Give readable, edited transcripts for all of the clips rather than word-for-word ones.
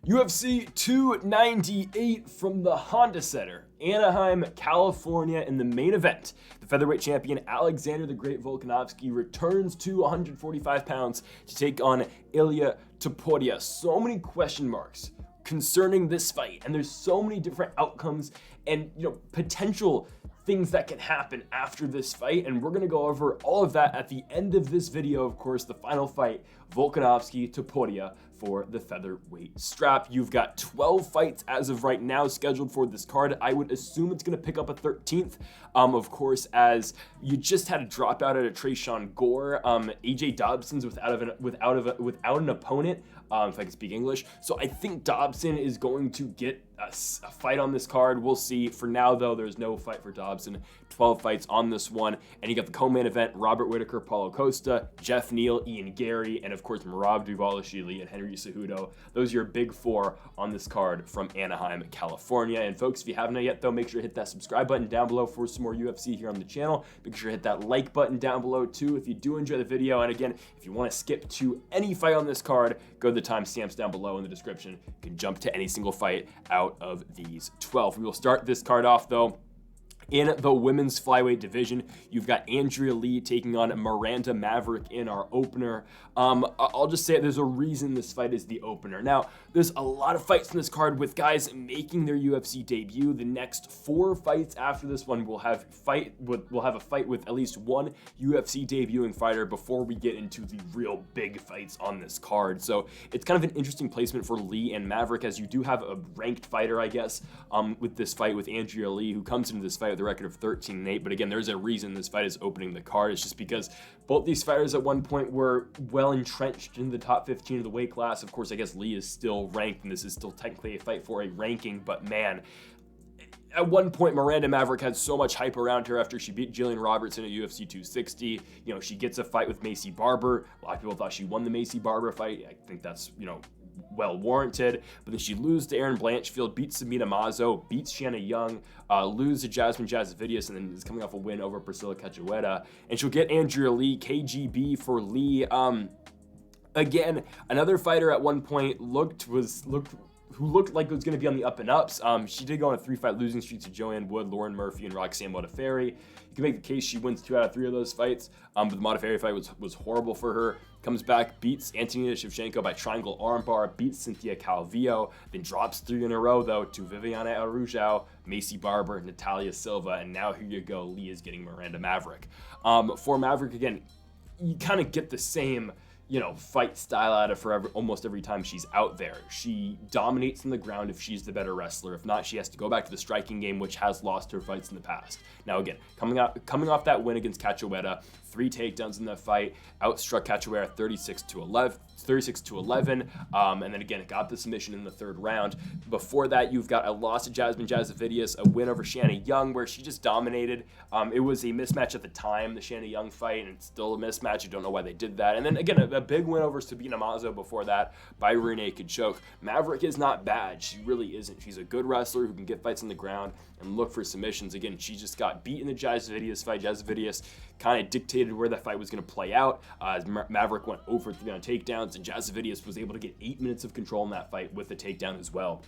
UFC 298 from the Honda Center, Anaheim, California. In the main event, the featherweight champion Alexander the Great Volkanovski returns to 145 pounds to take on Ilia Topuria. So many question marks concerning this fight, and there's so many different outcomes and potential things that can happen after this fight, and we're going to go over all of that at the end of this video. Of course, the final fight, Volkanovski Topuria for the featherweight strap. You've got 12 fights as of right now scheduled for this card. I would assume it's going to pick up a 13th, of course, as you just had a dropout at a Trayshawn Gore. AJ Dobson's without an opponent, if I can speak English. So I think Dobson is going to get a fight on this card. We'll see. For now, though, there's no fight for Dobson. 12 fights on this one. And you got the co-main event, Robert Whittaker, Paulo Costa, Jeff Neal, Ian Garry, and of course, Dvalishvili and Henry Cejudo. Those are your big four on this card from Anaheim, California. And folks, if you haven't yet, though, make sure to hit that subscribe button down below for some more UFC here on the channel. Make sure to hit that like button down below, too, if you do enjoy the video. And again, if you want to skip to any fight on this card, go to the timestamps down below in the description. You can jump to any single fight out of these 12. We will start this card off, though, in the women's flyweight division. You've got Andrea Lee taking on Miranda Maverick in our opener. I'll just say there's a reason this fight is the opener. Now, there's a lot of fights in this card with guys making their UFC debut. The next 4 fights after this one will have a fight with at least one UFC debuting fighter before we get into the real big fights on this card. So it's kind of an interesting placement for Lee and Maverick, as you do have a ranked fighter, I guess, with this fight with Andrea Lee, who comes into this fight with a record of 13-8. But again, there's a reason this fight is opening the card. It's just because both these fighters at one point were well entrenched in the top 15 of the weight class. Of course, I guess Lee is still ranked, and this is still technically a fight for a ranking, but man, at one point, Miranda Maverick had so much hype around her after she beat Jillian Robertson at UFC 260. She gets a fight with Macy Barber. A lot of people thought she won the Macy Barber fight. I think that's, well warranted, but then she loses to Erin Blanchfield, beats Sabina Mazo, beats Shanna Young, loses to Jasmine Jasvidius, and then is coming off a win over Priscilla Cachoeira, and she'll get Andrea Lee, KGB for Lee. Again, another fighter at one point who looked like it was going to be on the up and ups. She did go on a 3-fight losing streak to Joanne Wood, Lauren Murphy, and Roxanne Modafferi. You can make the case she wins 2 out of 3 of those fights, but the Modafferi fight was horrible for her. Comes back, beats Antonina Shevchenko by triangle armbar, beats Cynthia Calvillo, then drops 3 in a row, though, to Viviana Arujau, Macy Barber, Natalia Silva, and now here you go, Lee is getting Miranda Maverick. For Maverick, again, you kind of get the same fight style out of her almost every time she's out there. She dominates on the ground if she's the better wrestler. If not, she has to go back to the striking game, which has lost her fights in the past. Now, again, coming off that win against Cachoeira, 3 takedowns in that fight, outstruck Cachoeira 36-11, and then again, it got the submission in the 3rd round. Before that, you've got a loss to Jasmine Jasvidius, a win over Shanna Young, where she just dominated. It was a mismatch at the time, the Shanna Young fight, and it's still a mismatch. You don't know why they did that. And then again, a big win over Sabina Mazo before that by rear naked choke. Maverick is not bad. She really isn't. She's a good wrestler who can get fights on the ground and look for submissions. Again, she just got beat in the Jasvidius fight. Jasvidius kind of dictated where that fight was going to play out, as Maverick went over 3 on takedowns, and Jasvidius was able to get 8 minutes of control in that fight with the takedown as well.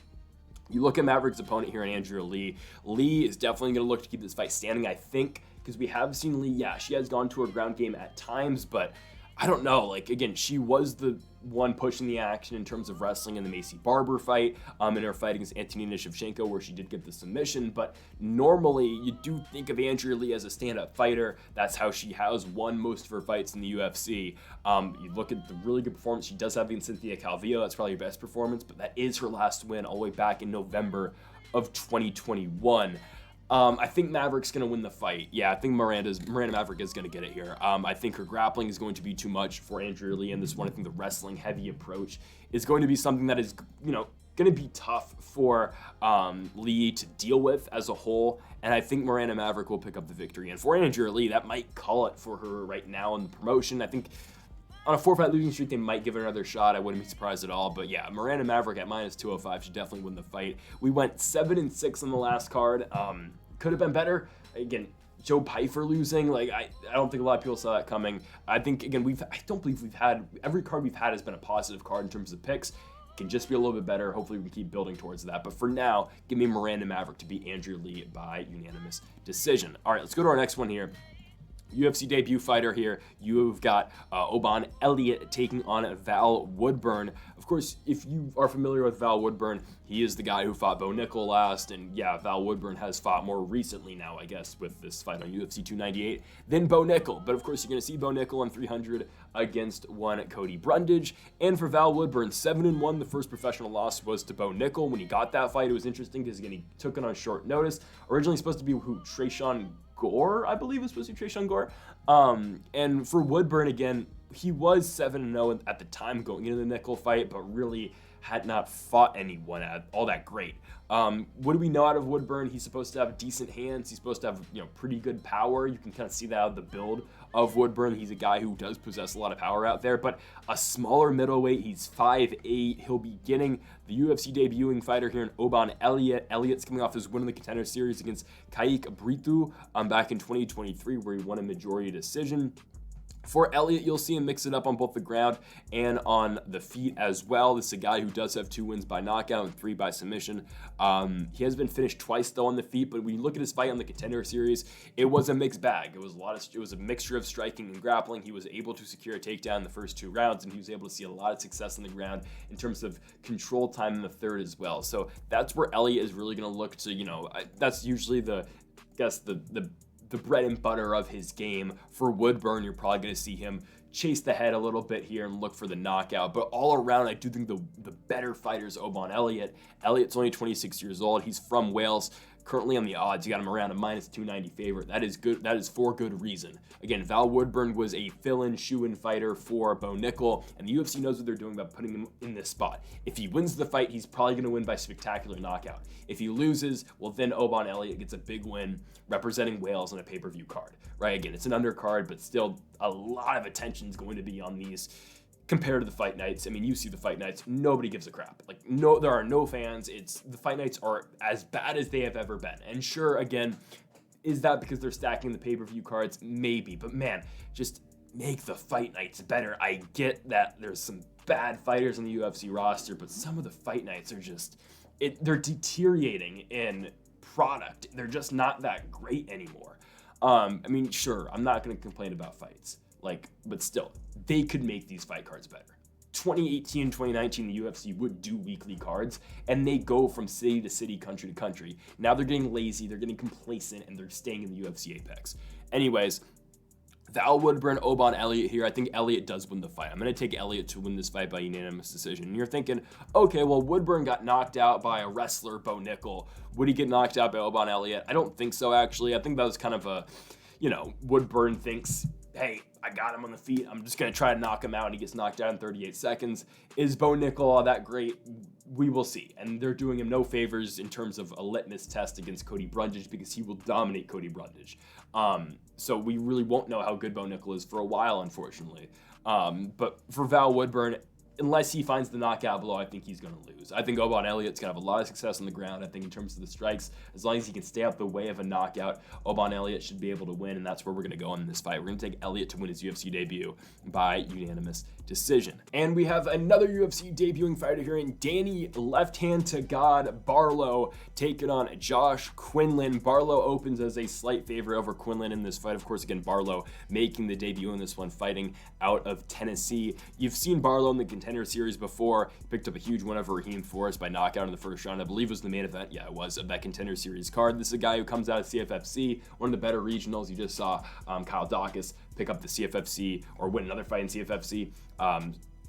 You look at Maverick's opponent here in Andrea Lee. Lee is definitely going to look to keep this fight standing, I think, because we have seen Lee, yeah, she has gone to her ground game at times, but I don't know, again, she was the one pushing the action in terms of wrestling in the Macy Barber fight, in her fight against Antonina Shevchenko, where she did get the submission, but normally you do think of Andrea Lee as a stand-up fighter. That's how she has won most of her fights in the UFC. You look at the really good performance she does have against Cynthia Calvillo, that's probably her best performance, but that is her last win all the way back in November of 2021. I think Maverick's going to win the fight. Yeah, I think Miranda Maverick is going to get it here. I think her grappling is going to be too much for Andrea Lee in this one. I think the wrestling heavy approach is going to be something that is, going to be tough for Lee to deal with as a whole. And I think Miranda Maverick will pick up the victory. And for Andrea Lee, that might call it for her right now in the promotion. I think on a 4-fight losing streak, they might give her another shot. I wouldn't be surprised at all. But yeah, Miranda Maverick at -205 should definitely win the fight. We went 7-6 on the last card. Could have been better. Again, Joe Pyfer losing, I don't think a lot of people saw that coming. I think, again, I don't believe we've had, every card we've had has been a positive card in terms of picks. can just be a little bit better. Hopefully we can keep building towards that. But for now, give me Miranda Maverick to beat Andrew Lee by unanimous decision. All right, let's go to our next one here. UFC debut fighter here. You've got Oban Eliott taking on Val Woodburn. Of course, if you are familiar with Val Woodburn, he is the guy who fought Bo Nickel last. And yeah, Val Woodburn has fought more recently now, I guess, with this fight on UFC 298 than Bo Nickel. But of course, you're going to see Bo Nickel on 300 against one Cody Brundage. And for Val Woodburn, 7-1, the first professional loss was to Bo Nickel. When he got that fight, it was interesting because, again, he took it on short notice. Originally supposed to be Trayshawn Gore, I believe was supposed to be Trayshawn Gore. And for Woodburn, again, he was 7-0 at the time going into the Nickel fight, but really had not fought anyone all that great. What do we know out of Woodburn? He's supposed to have decent hands. He's supposed to have, pretty good power. You can kind of see that out of the build of Woodburn. He's a guy who does possess a lot of power out there, but a smaller middleweight. He's 5'8". He'll be getting the UFC debuting fighter here in Oban Eliott. Elliott's coming off his win in the Contender Series against Kaik Britu back in 2023, where he won a majority decision. For Eliott, you'll see him mix it up on both the ground and on the feet as well. This is a guy who does have 2 wins by knockout and 3 by submission. He has been finished twice though on the feet, but when you look at his fight on the Contender Series, it was a mixed bag. It was a mixture of striking and grappling. He was able to secure a takedown in the first 2 rounds, and he was able to see a lot of success on the ground in terms of control time in the third as well. So that's where Eliott is really going to look to, that's usually the bread and butter of his game. For Woodburn, you're probably going to see him chase the head a little bit here and look for the knockout. But all around, I do think the better fighter is Oban Eliott. Elliott's only 26 years old. He's from Wales. Currently on the odds, you got him around a -290 favorite. That is good. That is for good reason. Again, Val Woodburn was a fill-in, shoe-in fighter for Bo Nickel, and the UFC knows what they're doing by putting him in this spot. If he wins the fight, he's probably going to win by spectacular knockout. If he loses, well, then Oban Eliott gets a big win representing Wales on a pay-per-view card, right? Again, it's an undercard, but still a lot of attention is going to be on these compared to the fight nights. I mean, you see the fight nights, nobody gives a crap. Like, no, there are no fans. The fight nights are as bad as they have ever been. And sure, again, is that because they're stacking the pay-per-view cards? Maybe, but man, just make the fight nights better. I get that there's some bad fighters on the UFC roster, but some of the fight nights are just, they're deteriorating in product. They're just not that great anymore. I mean, sure, I'm not going to complain about fights. But still, they could make these fight cards better. 2018 and 2019, the UFC would do weekly cards, and they go from city to city, country to country. Now they're getting lazy, they're getting complacent, and they're staying in the UFC Apex. Anyways, Val Woodburn, Oban Eliott here. I think Eliott does win the fight. I'm going to take Eliott to win this fight by unanimous decision. And you're thinking, okay, well, Woodburn got knocked out by a wrestler, Bo Nickel. Would he get knocked out by Oban Eliott? I don't think so, actually. I think that was kind of a, Woodburn thinks, hey, I got him on the feet. I'm just going to try to knock him out, and he gets knocked out in 38 seconds. Is Bo Nickel all that great? We will see. And they're doing him no favors in terms of a litmus test against Cody Brundage, because he will dominate Cody Brundage. So we really won't know how good Bo Nickel is for a while, unfortunately. But for Val Woodburn, unless he finds the knockout blow, I think he's going to lose. I think Oban Elliott's going to have a lot of success on the ground. I think in terms of the strikes, as long as he can stay out the way of a knockout, Oban Eliott should be able to win, and that's where we're going to go in this fight. We're going to take Eliott to win his UFC debut by unanimous decision. And we have another UFC debuting fighter here in Danny Left Hand to God Barlow taking on Josh Quinlan. Barlow opens as a slight favorite over Quinlan in this fight. Of course, again, Barlow making the debut in this one, fighting out of Tennessee. You've seen Barlow in the Contender Series before. He picked up a huge win over Raheem Forrest by knockout in the first round. I believe it was the main event. Yeah, it was, of that Contender Series card. This is a guy who comes out of CFFC, one of the better regionals. You just saw Kyle Dawkins pick up the CFFC, or win another fight in CFFC.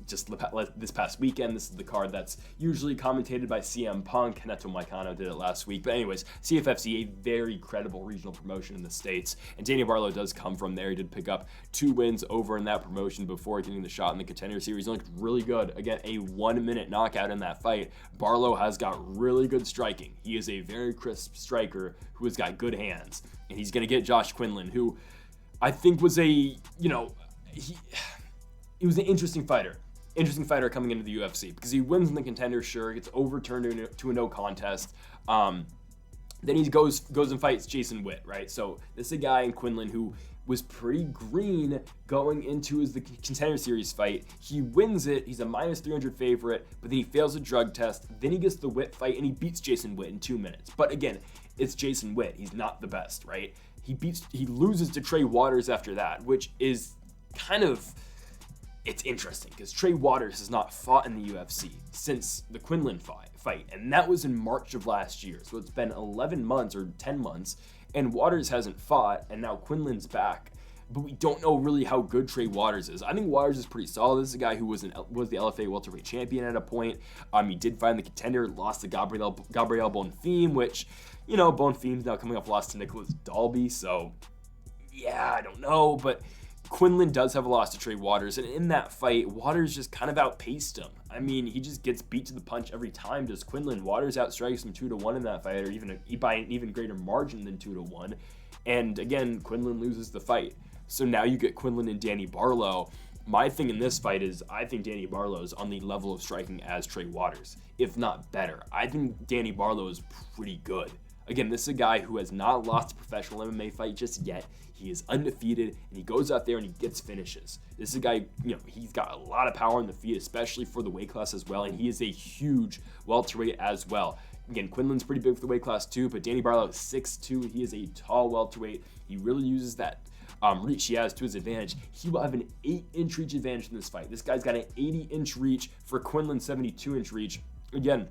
Just this past weekend. This is the card that's usually commentated by CM Punk. Neto Moicano did it last week. But anyways, CFFC, a very credible regional promotion in the States. And Danny Barlow does come from there. He did pick up 2 wins over in that promotion before getting the shot in the Contender Series. He looked really good. Again, a 1-minute knockout in that fight. Barlow has got really good striking. He is a very crisp striker who has got good hands. And he's going to get Josh Quinlan, who I think was he was an interesting fighter coming into the UFC, because he wins in the Contender, sure, gets overturned to a no contest. Then he goes and fights Jason Witt, right? So this is a guy in Quinlan who was pretty green going into the Contender Series fight. He wins it. He's a minus 300 favorite, but then he fails a drug test. Then he gets the Witt fight, and he beats Jason Witt in 2 minutes. But again, it's Jason Witt. He's not the best, right? He loses to Trey Waters after that, which is kind of... It's interesting because Trey Waters has not fought in the UFC since the Quinlan fight, and that was in March of last year. So it's been 11 months or 10 months, and Waters hasn't fought, and now Quinlan's back. But we don't know really how good Trey Waters is. I think Waters is pretty solid. This is a guy who was the LFA welterweight champion at a point. He did find the Contender, lost to Gabriel Bonfim, which, Bonfim's now coming off loss to Nicholas Dalby. So, yeah, I don't know, but Quinlan does have a loss to Trey Waters, and in that fight, Waters just kind of outpaced him. I mean, he just gets beat to the punch every time. Does Quinlan? Waters outstrikes him 2-1 in that fight, or even by an even greater margin than 2-1. And again, Quinlan loses the fight. So now you get Quinlan and Danny Barlow. My thing in this fight is I think Danny Barlow is on the level of striking as Trey Waters, if not better. I think Danny Barlow is pretty good. Again, this is a guy who has not lost a professional MMA fight just yet. He is undefeated, and he goes out there and he gets finishes. This is a guy, he's got a lot of power on the feet, especially for the weight class as well, and he is a huge welterweight as well. Again, Quinlan's pretty big for the weight class too, but Danny Barlow is 6'2". He is a tall welterweight. He really uses that reach he has to his advantage. He will have an 8-inch reach advantage in this fight. This guy's got an 80-inch reach for Quinlan's 72-inch reach. Again,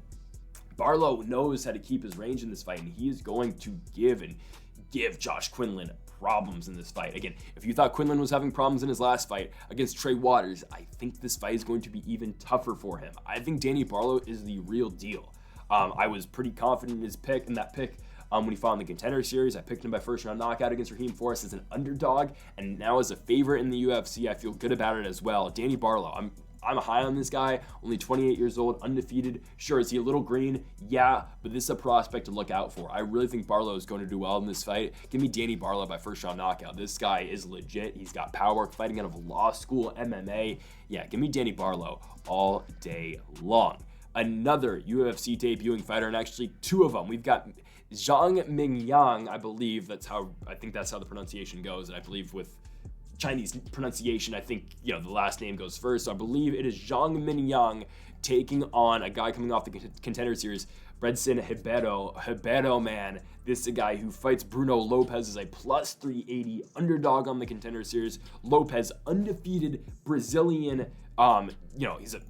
Barlow knows how to keep his range in this fight, and he is going to give Josh Quinlan problems in this fight. Again, if you thought Quinlan was having problems in his last fight against Trey Waters, I think this fight is going to be even tougher for him. I think Danny Barlow is the real deal. I was pretty confident in that pick when he fought in the Contender Series. I picked him by first-round knockout against Raheem Forrest as an underdog, and now as a favorite in the UFC, I feel good about it as well. Danny Barlow, I'm high on this guy, only 28 years old, undefeated. Sure, is he a little green? Yeah, but this is a prospect to look out for. I really think Barlow is going to do well in this fight. Give me Danny Barlow by first-round knockout. This guy is legit. He's got power, fighting out of law school, MMA. Yeah, give me Danny Barlow all day long. Another UFC debuting fighter, and actually two of them. We've got Zhang Mingyang, I think that's how the pronunciation goes, and I believe with Chinese pronunciation, I think, the last name goes first. So I believe it is Zhang Mingyang taking on a guy coming off the Contender Series, Bredson Ribeiro. Ribeiro, man, this is a guy who fights Bruno Lopez as a plus 380 underdog on the Contender Series. Lopez, undefeated Brazilian.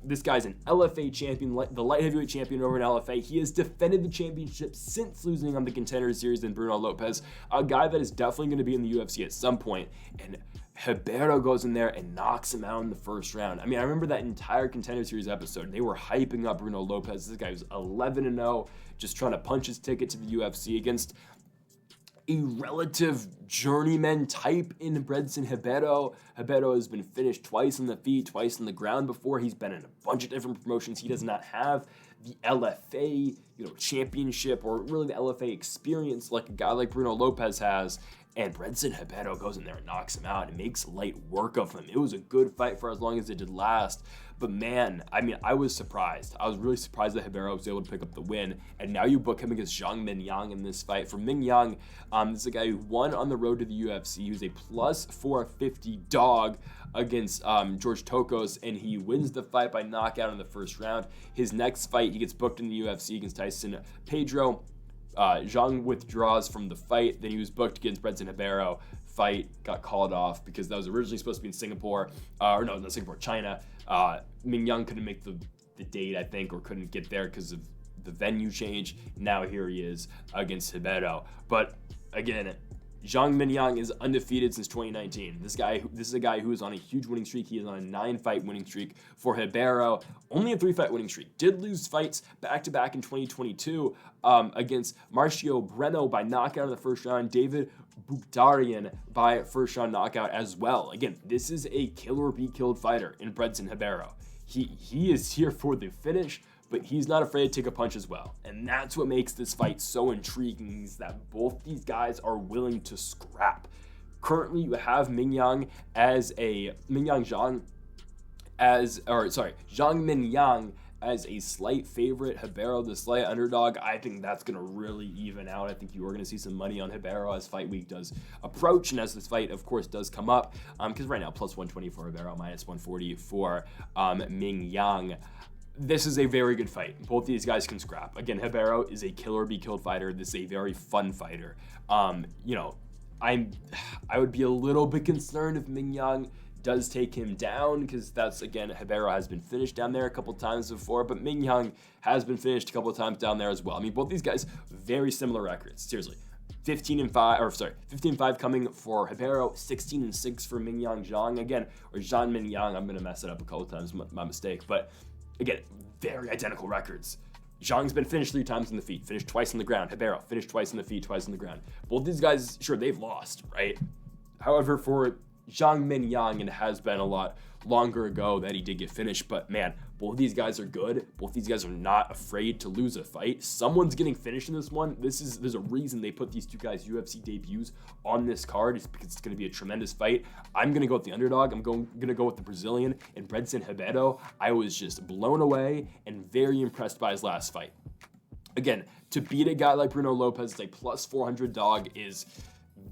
This guy's an LFA champion, the light heavyweight champion over in LFA. He has defended the championship since losing on the Contender Series than Bruno Lopez, a guy that is definitely going to be in the UFC at some point. And Ribeiro goes in there and knocks him out in the first round. I mean, I remember that entire Contender Series episode. They were hyping up Bruno Lopez. This guy was 11-0, just trying to punch his ticket to the UFC against a relative journeyman type in Bredson Ribeiro. Ribeiro has been finished twice on the feet, twice on the ground before. He's been in a bunch of different promotions. He does not have the LFA, championship, or really the LFA experience like a guy like Bruno Lopez has. And Bredson Ribeiro goes in there and knocks him out and makes light work of him. It was a good fight for as long as it did last. But man, I was surprised. I was really surprised that Ribeiro was able to pick up the win. And now you book him against Zhang Mingyang in this fight. For Mingyang, this is a guy who won on the road to the UFC. He was a plus 450 dog against George Tokos, and he wins the fight by knockout in the first round. His next fight, he gets booked in the UFC against Tyson Pedro. Zhang withdraws from the fight. Then he was booked against Bredson Ribeiro. Fight got called off because that was originally supposed to be in Singapore. Not Singapore, China. Mingyang couldn't make the date, I think, or couldn't get there because of the venue change. Now here he is against Ribeiro. But again, Zhang Mingyang is undefeated since 2019. This is a guy who is on a huge winning streak. He is on a 9-fight winning streak. For Ribeiro, only a 3-fight winning streak. Did lose fights back-to-back in 2022 against Marcio Breno by knockout in the first round. David Bugdarian by first-round knockout as well. Again, this is a kill or be killed fighter in Bredson Ribeiro. He is here for the finish, but he's not afraid to take a punch as well. And that's what makes this fight so intriguing, is that both these guys are willing to scrap. Currently, you have Zhang Mingyang as a slight favorite. Ribeiro, the slight underdog. I think that's going to really even out. I think you are going to see some money on Ribeiro as fight week does approach, and as this fight, of course, does come up. Because right now, plus 120 for Ribeiro, minus 140 for Mingyang. This is a very good fight. Both these guys can scrap. Again, Ribeiro is a kill or be killed fighter. This is a very fun fighter. You know, I would be a little bit concerned if Mingyang does take him down, because that's, again, Ribeiro has been finished down there a couple times before, but Mingyang has been finished a couple of times down there as well. I mean, both these guys, very similar records. Seriously. 15-5 coming for Ribeiro, 16-6 for Mingyang Zhang. Again, or Zhang Mingyang, I'm going to mess it up a couple times, my mistake, but again, very identical records. Zhang's been finished 3 times on the feet, finished twice on the ground. Ribeiro finished twice on the feet, twice on the ground. Both these guys, sure, they've lost, right? However, for Zhang Mingyang, it has been a lot longer ago that he did get finished, but man, both these guys are good. Both these guys are not afraid to lose a fight. Someone's getting finished in this one. There's a reason they put these two guys' UFC debuts on this card. It's because it's going to be a tremendous fight. I'm going to go with the underdog. I'm going to go with the Brazilian and Bredson Ribeiro. I was just blown away and very impressed by his last fight. Again, to beat a guy like Bruno Lopez as a plus 400 dog is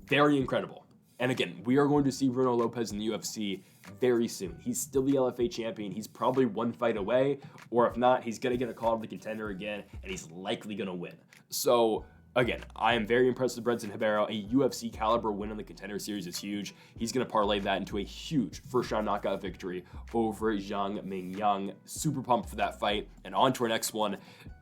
very incredible. And again, we are going to see Bruno Lopez in the UFC very soon. He's still the LFA champion. He's probably one fight away, or if not, he's going to get a call of the contender again, and he's likely going to win. So, again, I am very impressed with Bredson Ribeiro. A UFC caliber win in the contender series is huge. He's going to parlay that into a huge first-round knockout victory over Zhang Mingyang. Super pumped for that fight. And on to our next one.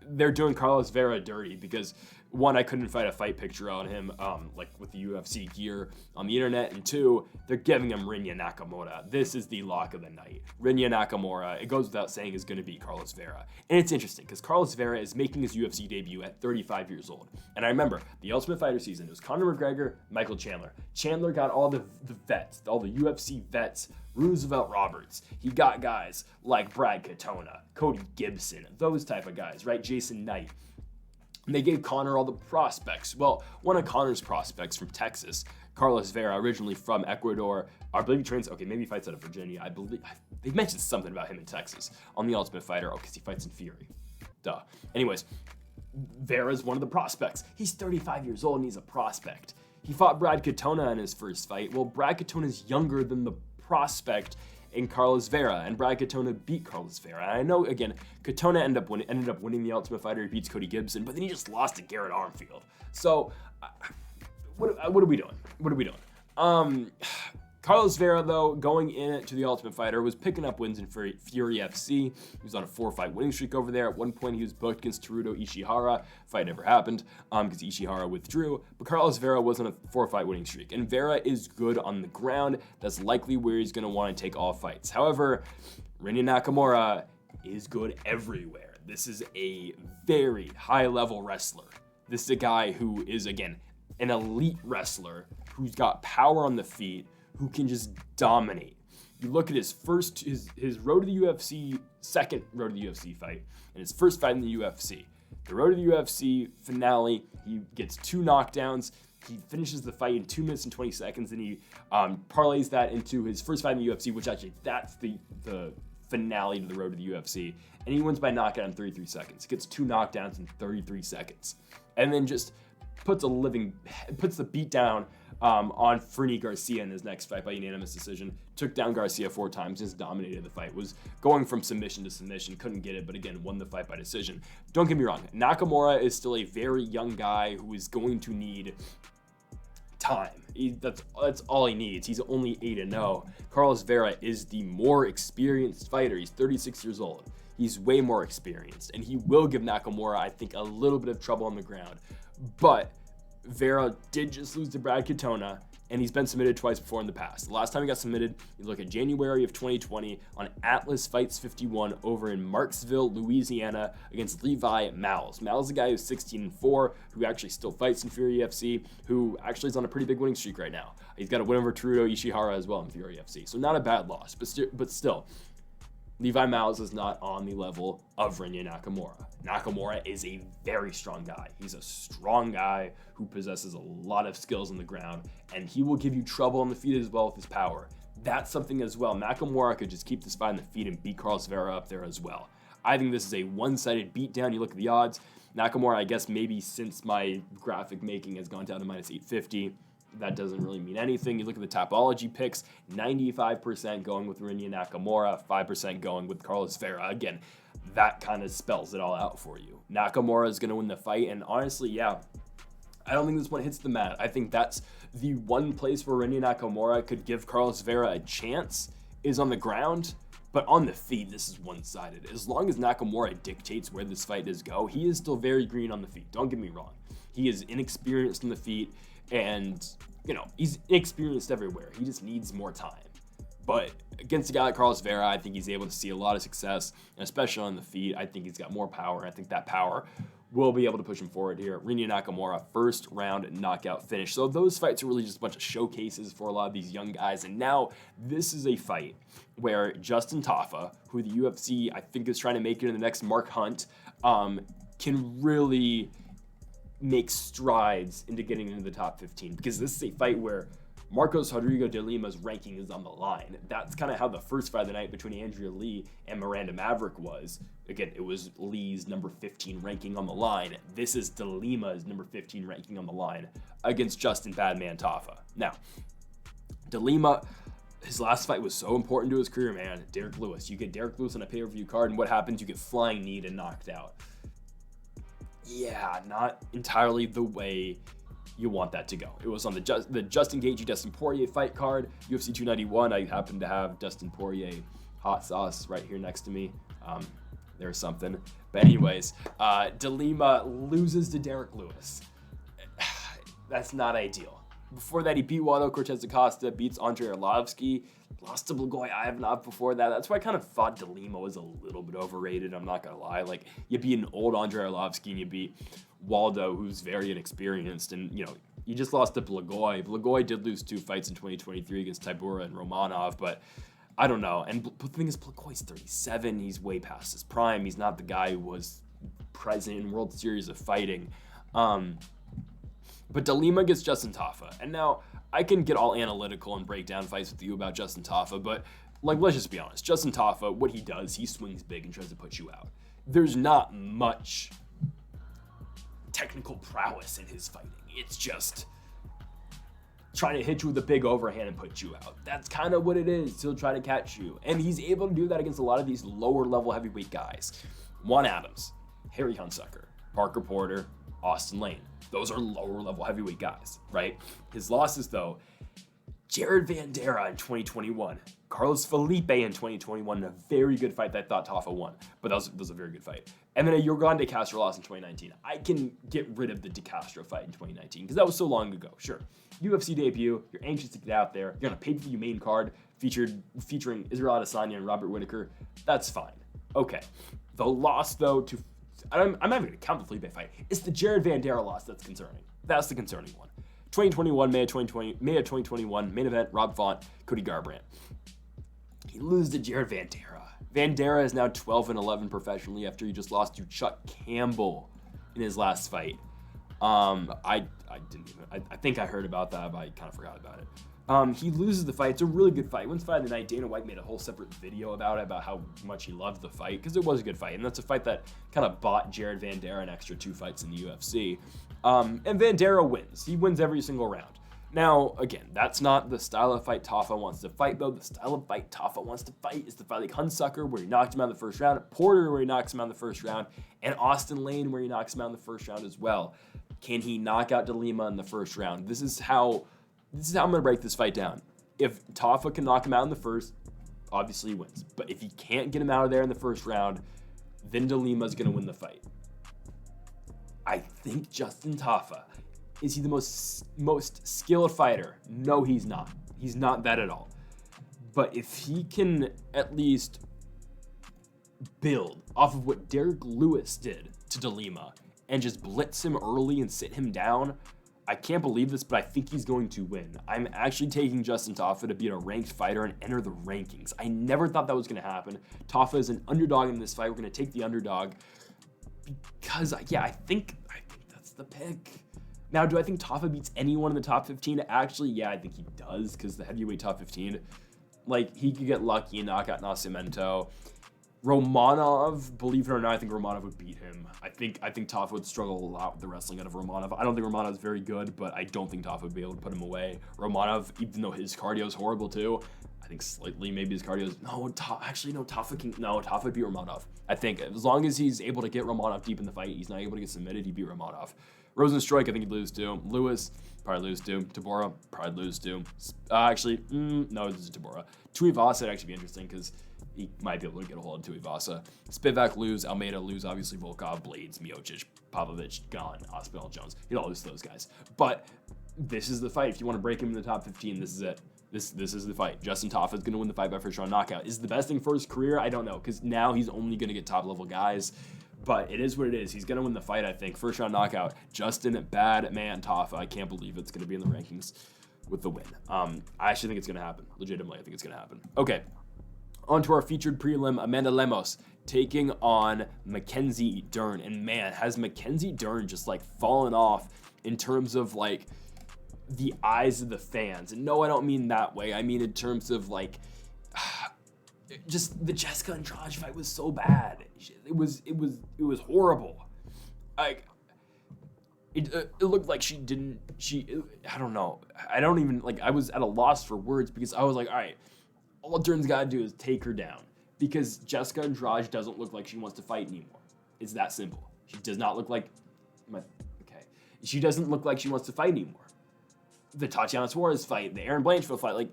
They're doing Carlos Vera dirty because, one, I couldn't find a fight picture on him, like with the UFC gear on the internet, and two, they're giving him Rinya Nakamura. This is the lock of the night. Rinya Nakamura, it goes without saying, is going to beat Carlos Vera. And it's interesting because Carlos Vera is making his UFC debut at 35 years old. And I remember the Ultimate Fighter season, it was Conor McGregor, Michael Chandler. Chandler got all the vets, all the UFC vets, Roosevelt Roberts. He got guys like Brad Katona, Cody Gibson, those type of guys, right? Jason Knight. And they gave Conor all the prospects. Well, one of Conor's prospects from Texas, Carlos Vera, originally from Ecuador, I believe he trains, okay, maybe he fights out of Virginia. I believe, they mentioned something about him in Texas on the Ultimate Fighter. Oh, because he fights in Fury. Duh. Anyways, Vera's one of the prospects. He's 35 years old and he's a prospect. He fought Brad Katona in his first fight. Well, Brad Katona's younger than the prospect in Carlos Vera, and Brad Katona beat Carlos Vera. And I know, again, Katona ended up winning the Ultimate Fighter. He beats Cody Gibson, but then he just lost to Garrett Armfield. So, what are we doing? What are we doing? Carlos Vera, though, going into the Ultimate Fighter, was picking up wins in Fury FC. He was on a 4-fight winning streak over there. At one point, he was booked against Teruto Ishihara. Fight never happened because Ishihara withdrew. But Carlos Vera was on a 4-fight winning streak. And Vera is good on the ground. That's likely where he's going to want to take all fights. However, Rinya Nakamura is good everywhere. This is a very high-level wrestler. This is a guy who is, again, an elite wrestler who's got power on the feet, who can just dominate. You look at his road to the UFC, second road to the UFC fight, and his first fight in the UFC. The road to the UFC finale, he gets 2 knockdowns. He finishes the fight in 2 minutes and 20 seconds, and he parlays that into his first fight in the UFC, which actually, that's the finale to the road to the UFC. And he wins by knockout in 33 seconds. He gets 2 knockdowns in 33 seconds. And then just puts the beat down on Fernie Garcia in his next fight by unanimous decision. Took down Garcia 4 times, just dominated the fight. Was going from submission to submission, couldn't get it, but again, won the fight by decision. Don't get me wrong, Nakamura is still a very young guy who is going to need time. That's all he needs. He's only 8-0. Carlos Vera is the more experienced fighter. He's 36 years old. He's way more experienced, and he will give Nakamura, I think, a little bit of trouble on the ground. But Vera did just lose to Brad Katona, and he's been submitted twice before in the past. The last time he got submitted, you look at January of 2020 on Atlas Fights 51 over in Marksville, Louisiana, against Levi Miles. Miles is a guy who's 16-4, who actually still fights in Fury FC, who actually is on a pretty big winning streak right now. He's got a win over Teruto Ishihara as well in Fury FC, so not a bad loss, but still. Levi Miles is not on the level of Rinya Nakamura. Nakamura is a very strong guy. He's a strong guy who possesses a lot of skills on the ground, and he will give you trouble on the feet as well with his power. That's something as well. Nakamura could just keep this fight on the feet and beat Carlos Vera up there as well. I think this is a one-sided beatdown. You look at the odds. Nakamura, I guess maybe since my graphic making has gone down to minus 850, that doesn't really mean anything. You look at the Tapology picks, 95% going with Rinya Nakamura, 5% going with Carlos Vera. Again, that kind of spells it all out for you. Nakamura is going to win the fight, and honestly, yeah, I don't think this one hits the mat. I think that's the one place where Rinya Nakamura could give Carlos Vera a chance is on the ground, but on the feet, this is one-sided. As long as Nakamura dictates where this fight does go, he is still very green on the feet. Don't get me wrong. He is inexperienced on the feet, and, you know, he's inexperienced everywhere. He just needs more time. But against a guy like Carlos Vera, I think he's able to see a lot of success, and especially on the feet, I think he's got more power, and I think that power will be able to push him forward here. Rinya Nakamura, first round knockout finish. So those fights are really just a bunch of showcases for a lot of these young guys, and now this is a fight where Justin Tafa, who the UFC I think is trying to make it in the next Mark Hunt, can really make strides into getting into the top 15, because this is a fight where Marcos Rodrigo de Lima's ranking is on the line. That's kind of how the first fight of the night between Andrea Lee and Miranda Maverick was. Again, it was Lee's number 15 ranking on the line. This is de Lima's number 15 ranking on the line against Justin Badman Tafa. Now, de Lima, his last fight was so important to his career, man. Derek Lewis. You get Derek Lewis on a pay-per-view card, and what happens? You get flying kneed and knocked out. Yeah, not entirely the way you want that to go. It was on the Justin Gaethje, Dustin Poirier fight card, UFC 291. I happen to have Dustin Poirier hot sauce right here next to me. There's something. But anyways, de Lima loses to Derek Lewis. That's not ideal. Before that, he beat Waldo Cortez Costa, beats Andrei Arlovski, lost to Blagoy Ivanov before that. That's why I kind of thought de Lima was a little bit overrated, I'm not going to lie. Like, you beat an old Andrei Arlovski and you beat Waldo, who's very inexperienced, and, you know, you just lost to Blagoy. Blagoy did lose 2 fights in 2023 against Tybura and Romanov, but I don't know. And the thing is, Blagoy's 37. He's way past his prime. He's not the guy who was present in World Series of Fighting. But de Lima gets Justin Tafa. And now, I can get all analytical and break down fights with you about Justin Tafa, but, like, let's just be honest. Justin Tafa, what he does, he swings big and tries to put you out. There's not much technical prowess in his fighting. It's just trying to hit you with a big overhand and put you out. That's kind of what it is. He'll try to catch you. And he's able to do that against a lot of these lower level heavyweight guys. Juan Adams, Harry Hunsucker, Parker Porter, Austin Lane. Those are lower level heavyweight guys, right? His losses, though, Jared Vanderaa in 2021, Carlos Felipe in 2021, a very good fight that I thought Tafa won, but that was a very good fight. And then a Yorgan De Castro loss in 2019. I can get rid of the De Castro fight in 2019 because that was so long ago. Sure, UFC debut, you're anxious to get out there, you're on a pay-per-view main card featuring Israel Adesanya and Robert Whittaker. That's fine. Okay. The loss, though, to I'm not even going to count the Felipe fight. It's the Jared Vanderaa loss that's concerning. That's the concerning one. 2021, May of 2021, main event, Rob Font, Cody Garbrandt. He loses to Jared Vanderaa. Vanderaa is now 12-11 professionally after he just lost to Chuck Campbell in his last fight. I think I heard about that, but I kind of forgot about it. He loses the fight. It's a really good fight. Wins fight of the night. Dana White made a whole separate video about it, about how much he loved the fight, because it was a good fight. And that's a fight that kind of bought Jared Vanderaa an extra 2 fights in the UFC. And Vanderaa wins. He wins every single round. Now, again, that's not the style of fight Tafa wants to fight, though. The style of fight Tafa wants to fight is the fight like Hunsucker, where he knocked him out in the first round, Porter, where he knocks him out in the first round, and Austin Lane, where he knocks him out in the first round as well. Can he knock out de Lima in the first round? This is how I'm going to break this fight down. If Tafa can knock him out in the first, obviously he wins. But if he can't get him out of there in the first round, then de Lima's going to win the fight. I think Justin Tafa, is he the most skilled fighter? No, he's not. He's not that at all. But if he can at least build off of what Derek Lewis did to de Lima and just blitz him early and sit him down, I can't believe this, but I think he's going to win. I'm actually taking Justin Tafa to beat a ranked fighter and enter the rankings. I never thought that was going to happen. Tafa is an underdog in this fight. We're going to take the underdog because, yeah, I think that's the pick. Now, do I think Tafa beats anyone in the top 15? Actually, yeah, I think he does, because the heavyweight top 15, like, he could get lucky and knock out Nascimento. Romanov, believe it or not, I think Romanov would beat him. I think Tafa would struggle a lot with the wrestling out of Romanov. I don't think Romanov is very good, but I don't think Tafa would be able to put him away. Romanov, even though his cardio is horrible too, I think slightly maybe his cardio is Tafa would beat Romanov. I think as long as he's able to get Romanov deep in the fight, he's not able to get submitted, he'd beat Romanov. Rosenstruik, I think he'd lose to. Lewis, probably lose to. Topuria, probably lose to. No, this is Topuria. Tuivasa would actually be interesting because he might be able to get a hold of Tuivasa. Spivak lose, Almeida lose, obviously Volkov, Blades, Miocic, Pavlovich, Gon, Ospinel, Jones. He'd all lose to those guys. But this is the fight. If you want to break him in the top 15, this is it. This is the fight. Justin Tafa is going to win the fight by first round knockout. Is it the best thing for his career? I don't know, because now he's only going to get top level guys. But it is what it is. He's going to win the fight, I think. First round knockout. Justin Bad Man Tafa. I can't believe it's going to be in the rankings with the win. I actually think it's going to happen. Legitimately, I think it's going to happen. Okay. On to our featured prelim, Amanda Lemos taking on Mackenzie Dern. And man, has Mackenzie Dern just like fallen off in terms of like the eyes of the fans. And no, I don't mean that way. I mean in terms of like just the Jessica Andrade fight was so bad. It was horrible. Like it looked like I don't know. I don't even like I was at a loss for words because I was like, all right, all Dern's got to do is take her down because Jessica Andrade doesn't look like she wants to fight anymore. It's that simple. She does not look like she doesn't look like she wants to fight anymore. The Tatiana Suarez fight, the Erin Blanchfield fight, like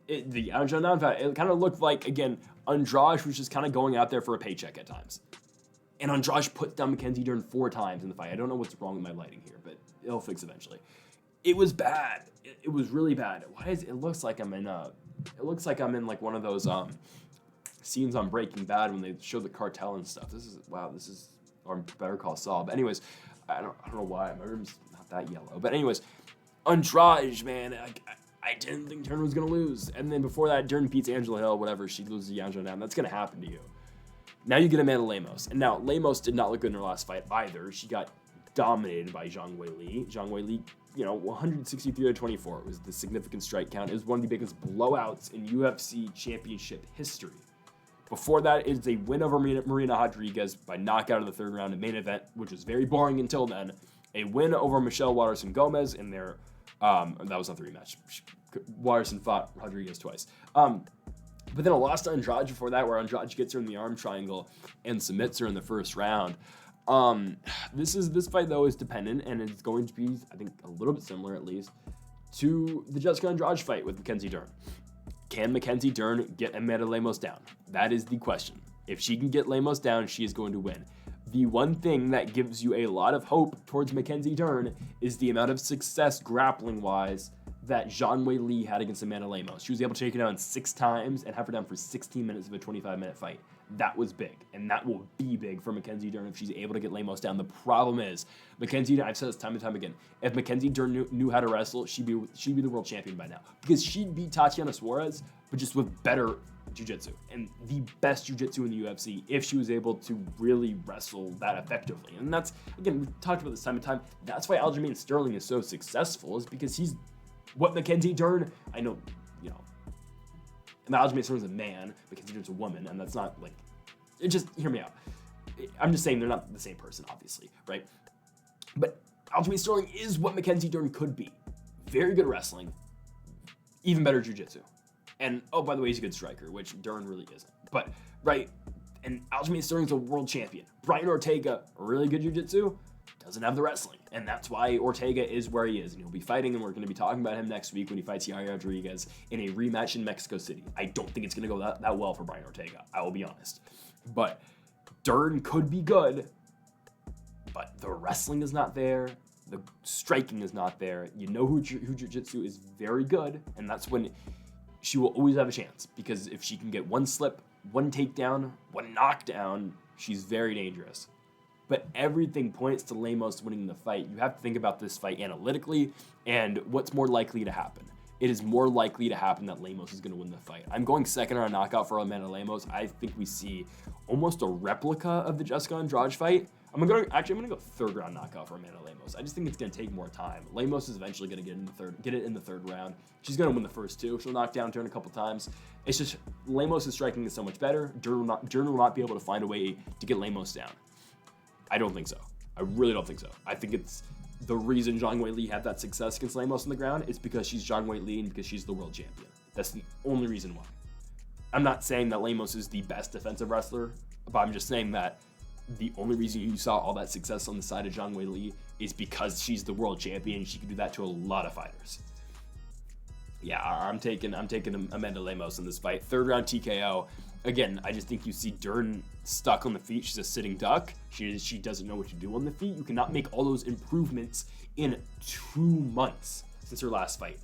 the Andrade fight, it kind of looked like, again, Andrade was just kind of going out there for a paycheck at times. And Andrade puts down Mackenzie Dern 4 times in the fight. I don't know what's wrong with my lighting here, but it'll fix eventually. It was bad. It was really bad. It looks like I'm in like one of those scenes on Breaking Bad when they show the cartel and stuff. This is or Better Call Saul. But anyways, I don't know why my room's not that yellow. But anyways, Andrade, man, I didn't think Dern was gonna lose. And then before that, Dern beats Angela Hill, whatever. She loses to Angela Down. That's gonna happen to you. Now you get Amanda Lemos. And now Lemos did not look good in her last fight either. She got dominated by Zhang Weili. Zhang Weili, 163-24. It was the significant strike count. It was one of the biggest blowouts in UFC championship history. Before that is a win over Marina Rodriguez by knockout in the 3rd round in main event, which was very boring until then. A win over Michelle Waterson-Gomez in their, that was not the rematch. Waterson fought Rodriguez twice. But then a loss to Andrade before that, where Andrade gets her in the arm triangle and submits her in the 1st round. This fight though is dependent, and it's going to be, I think, a little bit similar at least to the Jessica Andrade fight with Mackenzie Dern. Can Mackenzie Dern get Amanda Lemos down? That is the question. If she can get Lemos down, she is going to win. The one thing that gives you a lot of hope towards Mackenzie Dern is the amount of success grappling-wise that Zhang Weili had against Amanda Lemos. She was able to take her down 6 times and have her down for 16 minutes of a 25-minute fight. That was big, and that will be big for Mackenzie Dern if she's able to get Lemos down. The problem is, Mackenzie, I've said this time and time again, if Mackenzie Dern knew how to wrestle, she'd be the world champion by now. Because she'd beat Tatiana Suarez, but just with better jiu-jitsu, and the best jiu-jitsu in the UFC if she was able to really wrestle that effectively. And that's, again, we've talked about this time and time, that's why Aljamain Sterling is so successful, is because he's what Mackenzie Dern, I know, Aljamain Sterling's a man, Mackenzie Dern's a woman, and that's not like, just hear me out. I'm just saying they're not the same person, obviously, right? But Aljamain Sterling is what Mackenzie Dern could be. Very good wrestling, even better jiu-jitsu. And, oh, by the way, he's a good striker, which Dern really isn't. But, right, and Aljamain Sterling's a world champion. Brian Ortega, really good jiu-jitsu, doesn't have the wrestling. And that's why Ortega is where he is. And he'll be fighting, and we're going to be talking about him next week when he fights Yair Rodriguez in a rematch in Mexico City. I don't think it's going to go that well for Brian Ortega, I will be honest. But Dern could be good, but the wrestling is not there. The striking is not there. You know who jiu-jitsu is very good, and that's when she will always have a chance, because if she can get one slip, one takedown, one knockdown, she's very dangerous. But everything points to Lemos winning the fight. You have to think about this fight analytically and what's more likely to happen. It is more likely to happen that Lemos is going to win the fight. I'm going 2nd round knockout for Amanda Lemos. I think we see almost a replica of the Jessica Andrade fight. I'm gonna go third round knockout for Amanda Lemos. I just think it's gonna take more time. Lemos is eventually gonna get it in the third round. She's gonna win the first two. She'll knock down Dern a couple times. It's just Lemos' striking is so much better. Dern will not be able to find a way to get Lemos down. I don't think so. I really don't think so. I think it's the reason Zhang Weili had that success against Lemos on the ground is because she's Zhang Weili and because she's the world champion. That's the only reason why. I'm not saying that Lemos is the best defensive wrestler, but I'm just saying that the only reason you saw all that success on the side of Zhang Weili is because she's the world champion. She can do that to a lot of fighters. Yeah, I'm taking Amanda Lemos in this fight. Third round TKO. Again, I just think you see Dern stuck on the feet. She's a sitting duck. She doesn't know what to do on the feet. You cannot make all those improvements in 2 months since her last fight.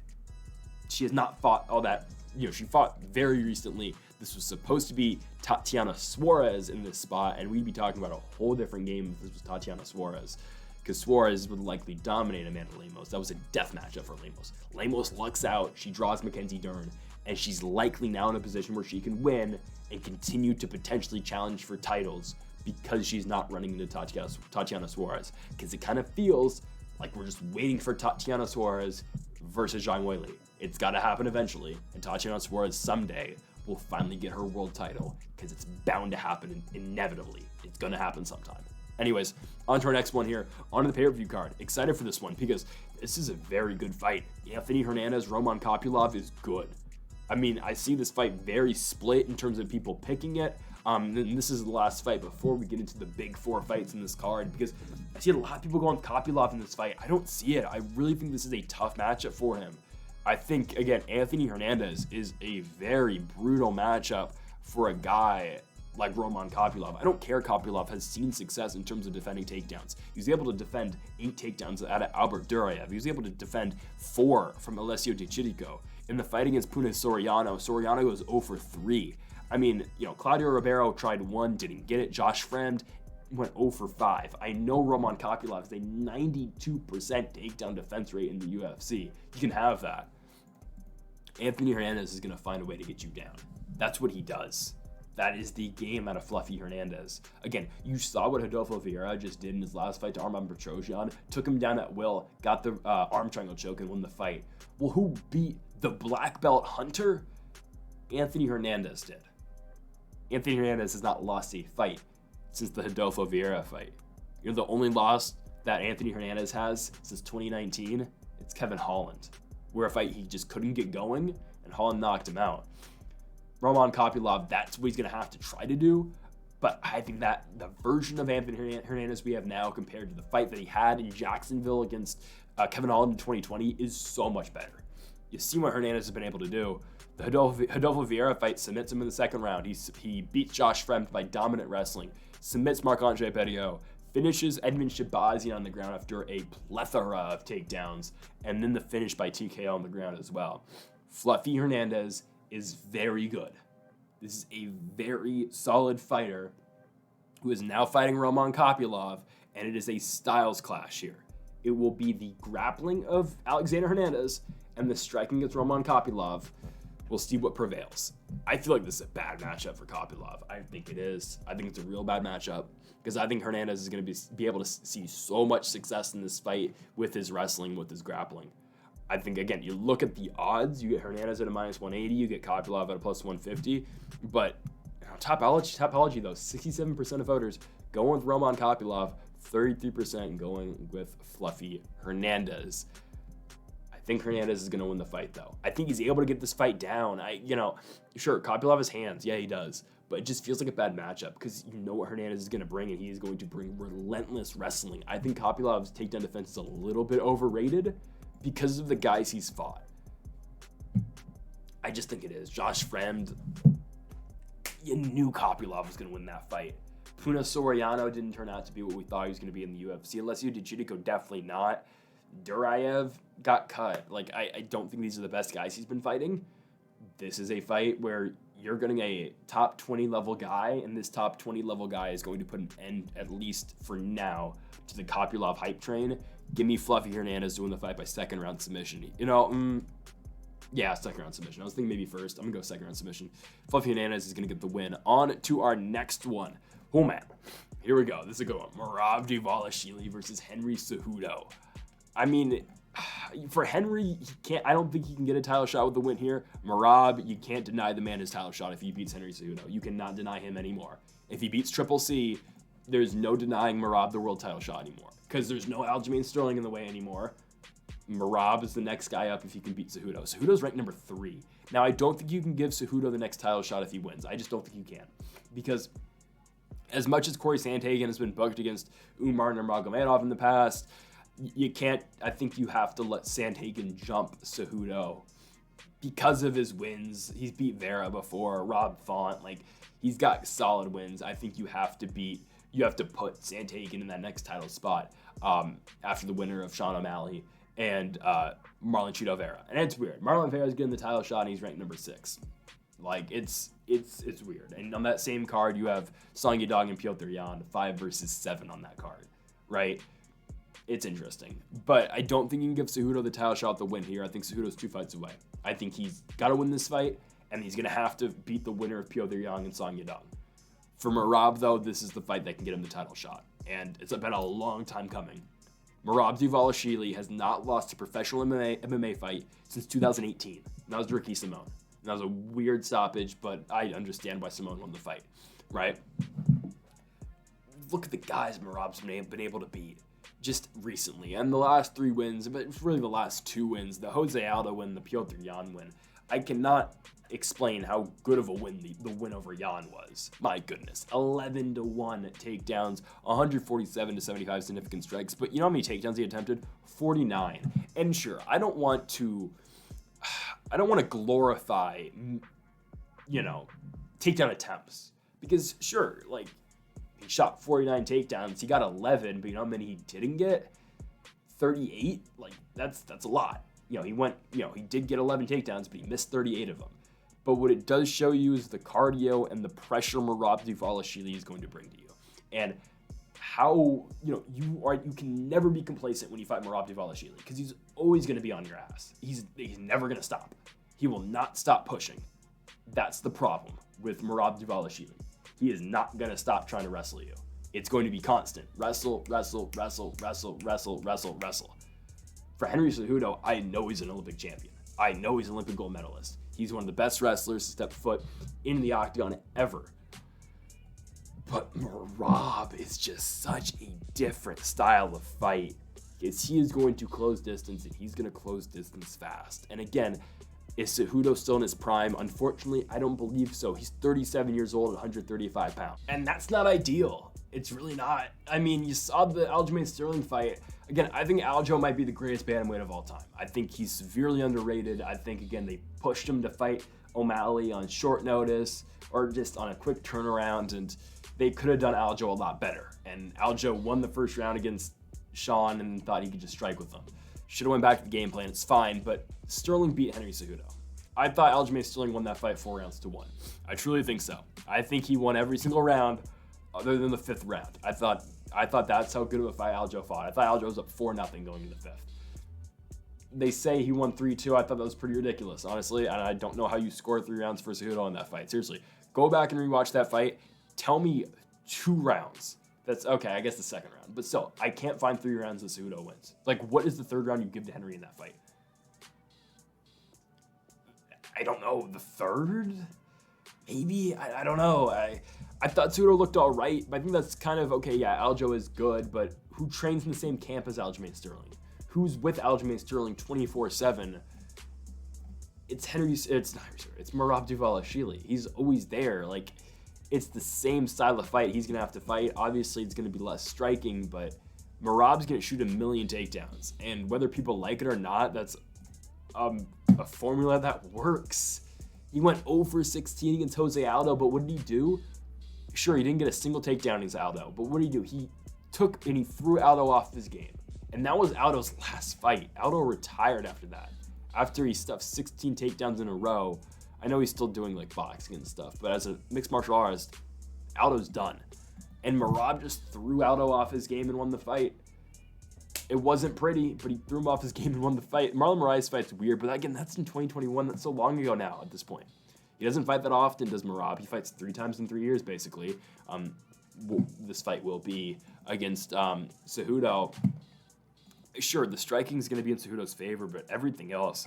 She has not fought all that. She fought very recently. This was supposed to be Tatiana Suarez in this spot, and we'd be talking about a whole different game if this was Tatiana Suarez, because Suarez would likely dominate Amanda Lemos. That was a death matchup for Lemos. Lemos lucks out, she draws Mackenzie Dern, and she's likely now in a position where she can win and continue to potentially challenge for titles because she's not running into Tatiana Suarez, because it kind of feels like we're just waiting for Tatiana Suarez versus Zhang Weili. It's got to happen eventually, and Tatiana Suarez someday will finally get her world title because it's bound to happen inevitably. It's going to happen sometime. Anyways, on to our next one here, on to the pay-per-view card. Excited for this one because this is a very good fight. Anthony Hernandez, Roman Kopylov is good. I mean, I see this fight very split in terms of people picking it. And this is the last fight before we get into the big 4 fights in this card, because I see a lot of people going with Kopylov in this fight. I don't see it. I really think this is a tough matchup for him. I think, again, Anthony Hernandez is a very brutal matchup for a guy like Roman Kopylov. I don't care Kopylov has seen success in terms of defending takedowns. He was able to defend 8 takedowns out of Albert Duraev. He was able to defend 4 from Alessio Di Chirico. In the fight against Puna Soriano goes 0 for 3. I mean, Claudio Ribeiro tried 1, didn't get it. Josh Fremd went 0 for 5. I know Roman Kopylov is a 92% takedown defense rate in the UFC. You can have that. Anthony Hernandez is going to find a way to get you down. That's what he does. That is the game out of Fluffy Hernandez. Again, you saw what Rodolfo Vieira just did in his last fight to Arman Petrosyan. Took him down at will, got the arm triangle choke, and won the fight. Well, who beat the black belt hunter? Anthony Hernandez did. Anthony Hernandez has not lost a fight since the Rodolfo Vieira fight. The only loss that Anthony Hernandez has since 2019, it's Kevin Holland, where a fight he just couldn't get going, and Holland knocked him out. Roman Kopylov, that's what he's going to have to try to do, but I think that the version of Anthony Hernandez we have now compared to the fight that he had in Jacksonville against Kevin Holland in 2020 is so much better. You see what Hernandez has been able to do. The Rodolfo Vieira fight submits him in the second round. He beats Josh Fremd by dominant wrestling, submits Marc-Andre Petittot, finishes Edmund Shabazian on the ground after a plethora of takedowns, and then the finish by TKO on the ground as well. Fluffy Hernandez is very good. This is a very solid fighter who is now fighting Roman Kopylov, and it is a styles clash here. It will be the grappling of Alexander Hernandez and the striking against Roman Kopylov. We'll see what prevails. I feel like this is a bad matchup for Kopylov. I think it is. I think it's a real bad matchup because I think Hernandez is going to be able to see so much success in this fight with his wrestling, with his grappling. I think, again, you look at the odds, you get Hernandez at a -180, you get Kopylov at a +150, but Topology though, 67% of voters going with Roman Kopylov, 33% going with Fluffy Hernandez. I think Hernandez is going to win the fight, though. I think he's able to get this fight down. Sure, Kopylov has hands. Yeah, he does. But it just feels like a bad matchup because you know what Hernandez is going to bring, and he is going to bring relentless wrestling. I think Kopylov's takedown defense is a little bit overrated because of the guys he's fought. I just think it is. Josh Fremd, you knew Kopylov was going to win that fight. Puna Soriano didn't turn out to be what we thought he was going to be in the UFC. Alessio Di Chirico, definitely not. Duraev got cut. I don't think these are the best guys he's been fighting. This is a fight where you're getting a top 20 level guy, and this top 20 level guy is going to put an end, at least for now, to the Kopylov hype train. Give me Fluffy Hernandez doing the fight by second round submission. Yeah, second round submission. I was thinking maybe first. I'm going to go second round submission. Fluffy Hernandez is going to get the win. On to our next one. Oh, man. Here we go. This is a good one. Merab Dvalishvili versus Henry Cejudo. I mean, for Henry, he can't. I don't think he can get a title shot with the win here. Merab, you can't deny the man his title shot if he beats Henry Cejudo. You cannot deny him anymore. If he beats Triple C, there's no denying Merab the world title shot anymore because there's no Aljamain Sterling in the way anymore. Merab is the next guy up if he can beat Cejudo. Cejudo's ranked number 3. Now, I don't think you can give Cejudo the next title shot if he wins. I just don't think you can. Because as much as Corey Sandhagen has been booked against Umar Nurmagomedov in the past, you can't, I think you have to let Sandhagen jump Cejudo because of his wins. He's beat Vera before, Rob Font, like, he's got solid wins. I think you have to put Sandhagen in that next title spot after the winner of Sean O'Malley and Marlon Chito Vera. And it's weird. Marlon Vera's getting the title shot and he's ranked number 6. Like, it's weird. And on that same card, you have Song Yadong and Piotr Yan, 5 versus 7 on that card, right? It's interesting. But I don't think you can give Cejudo the title shot the win here. I think Cejudo's 2 fights away. I think he's got to win this fight, and he's going to have to beat the winner of Piotr Yan and Song Yadong. For Merab, though, this is the fight that can get him the title shot. And it's been a long time coming. Merab Dvalishvili has not lost a professional MMA fight since 2018. And that was Ricky Simone. And that was a weird stoppage, but I understand why Simone won the fight, right? Look at the guys Merab's been able to beat just recently. And the last 3 wins, but it's really the last 2 wins, the Jose Aldo win, the Piotr Yan win. I cannot explain how good of a win the win over Yan was. My goodness. 11-1 takedowns, 147 to 75 significant strikes. But you know how many takedowns he attempted? 49. And sure, I don't want to glorify, takedown attempts. Because sure, like, he shot 49 takedowns, he got 11, but you know how many he didn't get? 38? Like, that's a lot. He did get 11 takedowns, but he missed 38 of them. But what it does show you is the cardio and the pressure Merab Dvalishvili is going to bring to you. And how, you can never be complacent when you fight Merab Dvalishvili because he's always going to be on your ass. He's never going to stop. He will not stop pushing. That's the problem with Merab Dvalishvili. He is not going to stop trying to wrestle you. It's going to be constant. Wrestle, wrestle, wrestle, wrestle, wrestle, wrestle, wrestle. For Henry Cejudo, I know he's an Olympic champion. I know he's an Olympic gold medalist. He's one of the best wrestlers to step foot in the octagon ever. But Merab is just such a different style of fight. Because he is going to close distance, and he's going to close distance fast. And again, is Cejudo still in his prime? Unfortunately, I don't believe so. He's 37 years old at 135 pounds. And that's not ideal. It's really not. I mean, you saw the Aljamain Sterling fight. Again, I think Aljo might be the greatest bantamweight of all time. I think he's severely underrated. I think, again, they pushed him to fight O'Malley on short notice or just on a quick turnaround, and they could have done Aljo a lot better. And Aljo won the first round against Sean and thought he could just strike with him. Should have went back to the game plan. It's fine, but Sterling beat Henry Cejudo. I thought Aljamain Sterling won that fight 4 rounds to 1. I truly think so. I think he won every single round other than the 5th round. I thought that's how good of a fight Aljo fought. I thought Aljo was up 4-0 going into the 5th. They say he won 3-2. I thought that was pretty ridiculous, honestly, and I don't know how you scored 3 rounds for Cejudo in that fight. Seriously, go back and rewatch that fight. Tell me 2 rounds. That's okay, I guess the 2nd round. But still, I can't find 3 rounds that Cejudo wins. Like, what is the 3rd round you give to Henry in that fight? I don't know. The 3rd? Maybe? I don't know. I thought Cejudo looked all right, but I think that's kind of, okay, yeah, Aljo is good, but who trains in the same camp as Aljamain Sterling? Who's with Aljamain Sterling 24/7? It's Merab Dvalishvili. He's always there. Like, it's the same style of fight he's going to have to fight. Obviously, it's going to be less striking, but Merab's going to shoot 1,000,000 takedowns. And whether people like it or not, that's a formula that works. He went 0-for-16 against Jose Aldo, but what did he do? Sure, he didn't get a single takedown against Aldo, but what did he do? He took and he threw Aldo off his game. And that was Aldo's last fight. Aldo retired after that. After he stuffed 16 takedowns in a row. I know he's still doing like boxing and stuff, but as a mixed martial artist, Aldo's done. And Merab just threw Aldo off his game and won the fight. It wasn't pretty, but he threw him off his game and won the fight. Marlon Moraes fight's weird, but again, that's in 2021. That's so long ago now at this point. He doesn't fight that often, does Merab? He fights 3 times in 3 years, basically. this fight will be against Cejudo. Sure, the striking is going to be in Cejudo's favor, but everything else,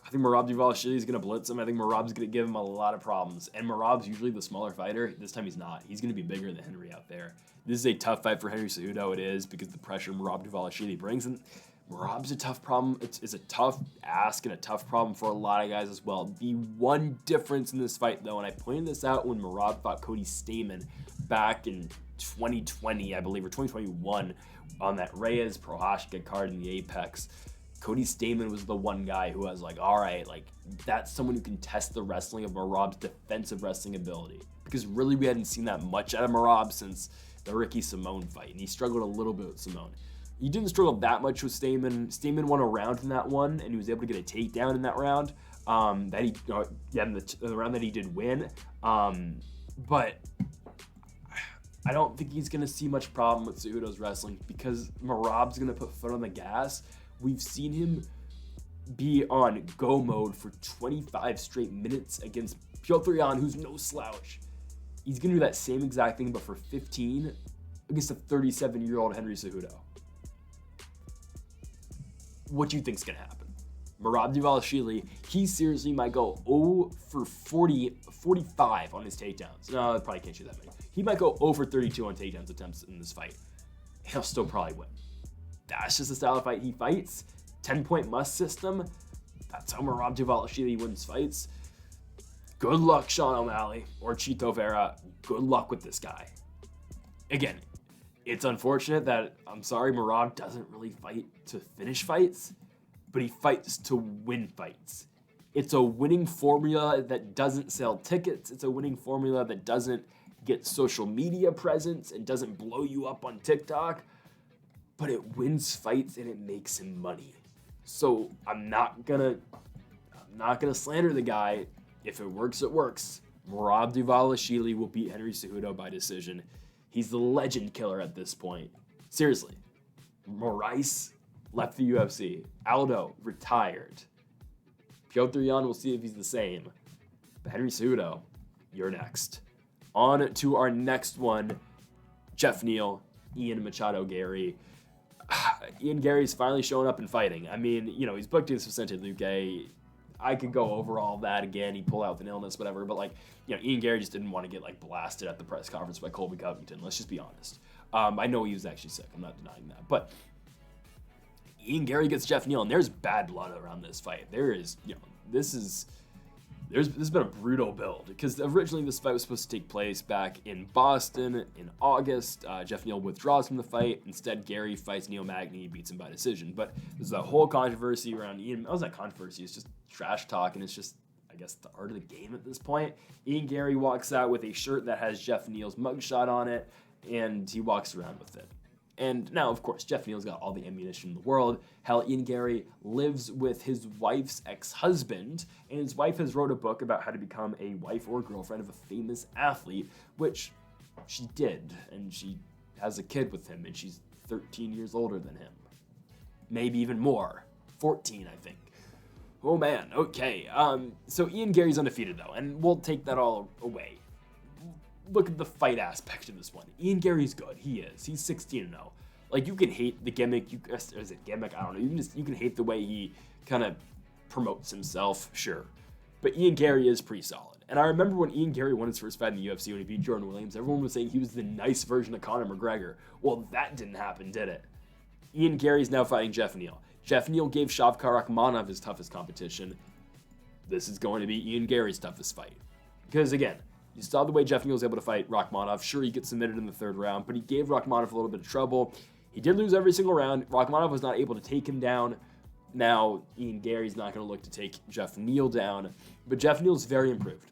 I think Merab Dvalishvili is going to blitz him. I think Merab's going to give him a lot of problems. And Merab's usually the smaller fighter. This time he's not. He's going to be bigger than Henry out there. This is a tough fight for Henry Cejudo. It is, because the pressure Merab Dvalishvili brings. And Merab's a tough problem. It's a tough ask and a tough problem for a lot of guys as well. The one difference in this fight, though, and I pointed this out when Merab fought Cody Stamann back in 2020, I believe, or 2021, on that Reyes Prohashka card in the Apex. Cody Stamann was the one guy who was like, all right, like, that's someone who can test the wrestling of Merab's defensive wrestling ability. Because really we hadn't seen that much out of Merab since the Ricky Simone fight, and he struggled a little bit with Simone. He didn't struggle that much with Stamann. Stamann won a round in that one, and he was able to get a takedown in that round. In the round that he did win. But I don't think he's going to see much problem with Cejudo's wrestling, because Merab's going to put foot on the gas. We've seen him be on go mode for 25 straight minutes against Piotr Yan, who's no slouch. He's going to do that same exact thing, but for 15 against a 37-year-old Henry Cejudo. What do you think's going to happen? Merab Dvalishvili, he seriously might go 0 for 45 on his takedowns. No, I probably can't shoot that many. He might go 0 for 32 on takedowns attempts in this fight. He'll still probably win. That's just the style of fight he fights. 10-point must system. That's how Merab Dvalishvili wins fights. Good luck, Sean O'Malley or Chito Vera. Good luck with this guy. Again, it's unfortunate that, I'm sorry, Merab doesn't really fight to finish fights, but he fights to win fights. It's a winning formula that doesn't sell tickets. It's a winning formula that doesn't get social media presence and doesn't blow you up on TikTok, but it wins fights and it makes him money. So I'm not gonna slander the guy. If it works, it works. Merab Dvalishvili will beat Henry Cejudo by decision. He's the legend killer at this point. Seriously. Moraes left the UFC. Aldo retired. Piotr Yan, we'll see if he's the same. But Henry Cejudo, you're next. On to our next one. Jeff Neal, Ian Machado Garry. Ian Garry's finally showing up and fighting. I mean, he's booked against Vicente Luque. I could go over all that again. He pulled out with an illness, whatever. But, Ian Garry just didn't want to get, blasted at the press conference by Colby Covington. Let's just be honest. I know he was actually sick. I'm not denying that. But Ian Garry gets Jeff Neal, and there's bad blood around this fight. There is, this has been a brutal build, because originally this fight was supposed to take place back in Boston in August. Jeff Neal withdraws from the fight. Instead, Garry fights Neil Magny, beats him by decision. But there's that whole controversy around Ian. That was that controversy. It's just trash talk, and it's just, I guess, the art of the game at this point. Ian Garry walks out with a shirt that has Jeff Neal's mugshot on it, and he walks around with it. And now, of course, Jeff Neal's got all the ammunition in the world. Hell, Ian Garry lives with his wife's ex-husband, and his wife has wrote a book about how to become a wife or girlfriend of a famous athlete, which she did, and she has a kid with him, and she's 13 years older than him. Maybe even more. 14, I think. Oh, man. Okay. So Ian Garry's undefeated, though, and we'll take that all away. Look at the fight aspect of this one. Ian Garry's good. He is. He's 16-0. You can hate the gimmick. Is it gimmick? I don't know. You can hate the way he kind of promotes himself. Sure. But Ian Garry is pretty solid. And I remember when Ian Garry won his first fight in the UFC when he beat Jordan Williams, everyone was saying he was the nice version of Conor McGregor. Well, that didn't happen, did it? Ian Garry's now fighting Jeff Neal. Jeff Neal gave Shavkat Rakhmonov his toughest competition. This is going to be Ian Garry's toughest fight. Because, again, you saw the way Jeff Neal was able to fight Rakhmonov. Sure, he gets submitted in the third round, but he gave Rakhmonov a little bit of trouble. He did lose every single round. Rakhmonov was not able to take him down. Now, Ian Garry's not going to look to take Jeff Neal down, but Jeff Neal's very improved.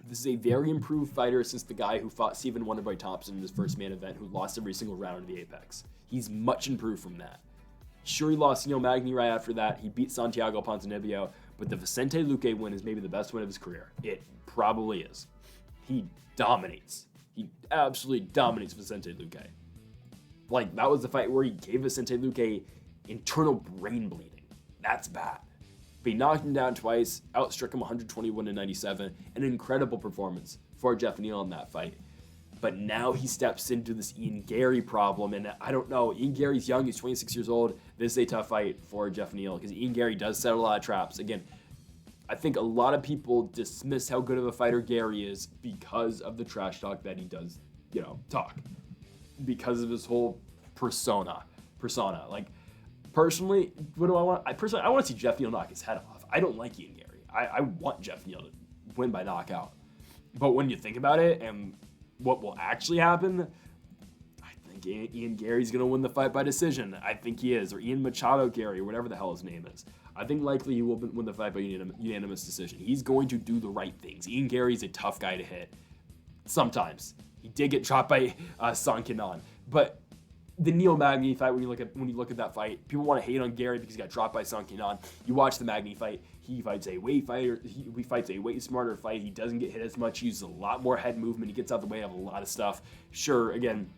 This is a very improved fighter since the guy who fought Stephen Wonderboy Thompson in his first main event, who lost every single round of the Apex. He's much improved from that. Sure, he lost Neil Magny right after that. He beat Santiago Ponzinibbio, but the Vicente Luque win is maybe the best win of his career. It probably is. He dominates. He absolutely dominates Vicente Luque. That was the fight where he gave Vicente Luque internal brain bleeding. That's bad. But he knocked him down twice, outstruck him 121-97, an incredible performance for Jeff Neal in that fight. But now he steps into this Ian Garry problem, and I don't know. Ian Garry's young. He's 26 years old. This is a tough fight for Geoff Neal because Ian Garry does set a lot of traps. Again, I think a lot of people dismiss how good of a fighter Garry is because of the trash talk that he does, talk. Because of his whole persona. Like, personally, what do I want? I want to see Geoff Neal knock his head off. I don't like Ian Garry. I want Geoff Neal to win by knockout. But when you think about it and what will actually happen, I think Ian Garry's going to win the fight by decision. I think he is. Or Ian Machado Garry, or whatever the hell his name is. I think likely he will win the fight by unanimous decision. He's going to do the right things. Ian Garry's a tough guy to hit. Sometimes. He did get dropped by Song Kenan. But the Neal Magny fight, when you look at that fight, people want to hate on Garry because he got dropped by Song Kenan. You watch the Magny fight, he fights a way smarter fight. He doesn't get hit as much. He uses a lot more head movement. He gets out the way of a lot of stuff. Sure, again,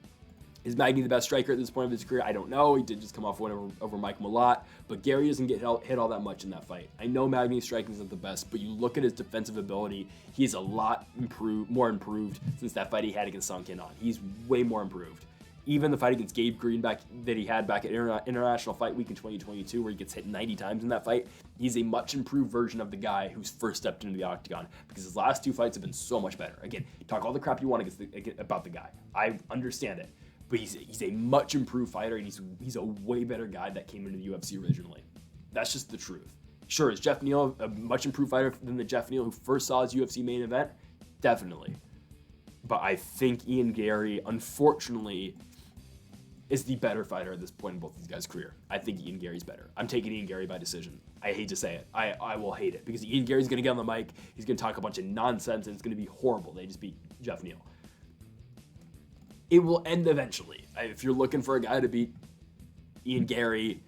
is Magny the best striker at this point of his career? I don't know. He did just come off one over Mike Malott, but Garry doesn't get hit all that much in that fight. I know Magny's striking isn't the best, but you look at his defensive ability, he's a lot more improved since that fight he had against Song Kenan. He's way more improved. Even the fight against Gabe Green that he had back at International Fight Week in 2022, where he gets hit 90 times in that fight, he's a much improved version of the guy who's first stepped into the octagon, because his last two fights have been so much better. Again, talk all the crap you want about the guy. I understand it. But he's a much improved fighter, and he's a way better guy that came into the UFC originally. That's just the truth. Sure, is Geoff Neal a much improved fighter than the Geoff Neal who first saw his UFC main event? Definitely. But I think Ian Garry, unfortunately, is the better fighter at this point in both of these guys' career. I think Ian Garry's better. I'm taking Ian Garry by decision. I hate to say it. I will hate it, because Ian Garry's going to get on the mic, he's going to talk a bunch of nonsense, and it's going to be horrible. They just beat Geoff Neal. It will end eventually. If you're looking for a guy to beat Ian Garry,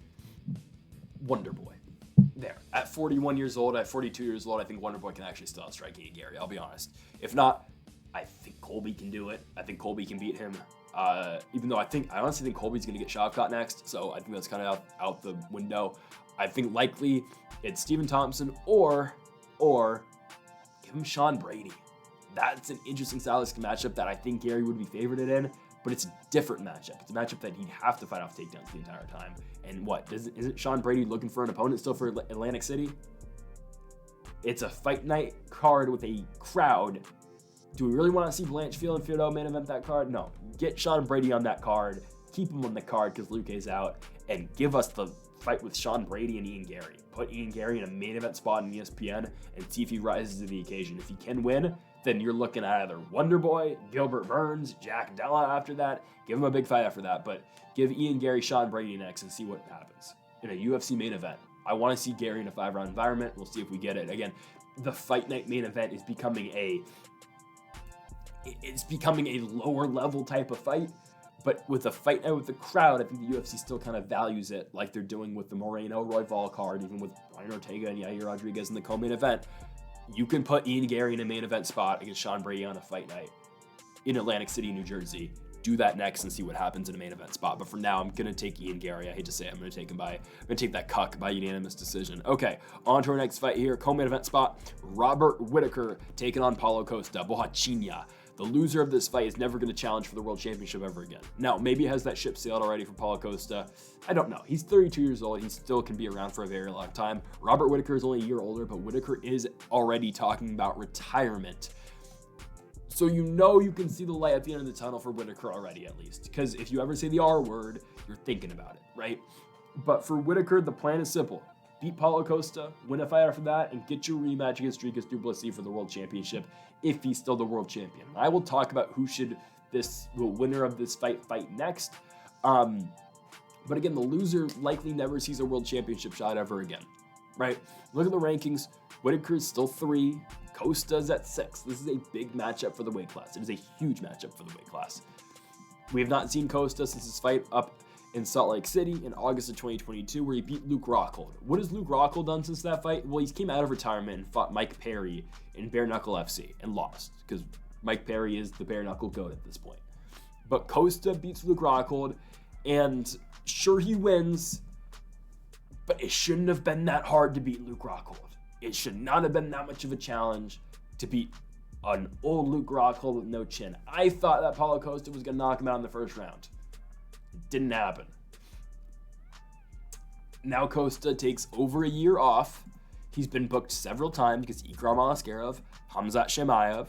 Wonder Boy. There. At 41 years old, at 42 years old, I think Wonder Boy can actually still outstrike Ian Garry. I'll be honest. If not, I think Colby can do it. I think Colby can beat him. Even though I honestly think Colby's going to get Shavkat next, so I think that's kind of out the window. I think likely it's Stephen Thompson or give him Sean Brady. That's an interesting stylistic matchup that I think Garry would be favored in, but it's a different matchup. It's a matchup that he'd have to fight off takedowns the entire time. And isn't Sean Brady looking for an opponent still for Atlantic City? It's a fight night card with a crowd. Do we really want to see Blanchfield and Feudo main event that card? No. Get Sean Brady on that card, keep him on the card because Luque's out, and give us the fight with Sean Brady and Ian Garry. Put Ian Garry in a main event spot on ESPN and see if he rises to the occasion. If he can win, then you're looking at either Wonder Boy, Gilbert Burns, Jack Della after that. Give him a big fight after that, but give Ian Garry Sean Brady next and see what happens in a UFC main event. I want to see Garry in a 5-round environment. We'll see if we get it. Again, the fight night main event is becoming a lower level type of fight, but with a fight night with the crowd, I think the UFC still kind of values it like they're doing with the Moreno Royval card, even with Brian Ortega and Yair Rodriguez in the co-main event. You can put Ian Garry in a main event spot against Sean Brady on a fight night in Atlantic City, New Jersey. Do that next and see what happens in a main event spot. But for now, I'm going to take Ian Garry. I hate to say it. I'm going to take that cuck by unanimous decision. Okay, on to our next fight here. Co-main event spot, Robert Whittaker taking on Paulo Costa, Bohachinia. The loser of this fight is never going to challenge for the world championship ever again. Now, maybe has that ship sailed already for Paulo Costa. I don't know. He's 32 years old. He still can be around for a very long time. Robert Whittaker is only a year older, but Whittaker is already talking about retirement. So you can see the light at the end of the tunnel for Whittaker already, at least. Because if you ever say the R word, you're thinking about it, right? But for Whittaker, the plan is simple. Beat Paulo Costa, win a fight after that, and get your rematch against Dricus du Plessis for the world championship if he's still the world champion. I will talk about who should the winner of this fight next. But again, the loser likely never sees a world championship shot ever again, right? Look at the rankings. Whittaker is still 3. Costa's at 6. This is a big matchup for the weight class. It is a huge matchup for the weight class. We have not seen Costa since his fight up in Salt Lake City in August of 2022, where he beat Luke Rockhold. What has Luke Rockhold done since that fight? Well, he came out of retirement and fought Mike Perry in Bare Knuckle FC and lost, because Mike Perry is the Bare Knuckle GOAT at this point. But Costa beats Luke Rockhold, and sure, he wins, but it shouldn't have been that hard to beat Luke Rockhold. It should not have been that much of a challenge to beat an old Luke Rockhold with no chin. I thought that Paulo Costa was going to knock him out in the first round. It didn't happen. Now Costa takes over a year off. He's been booked several times because Ikram Alaskarov, Hamzat Shemaev,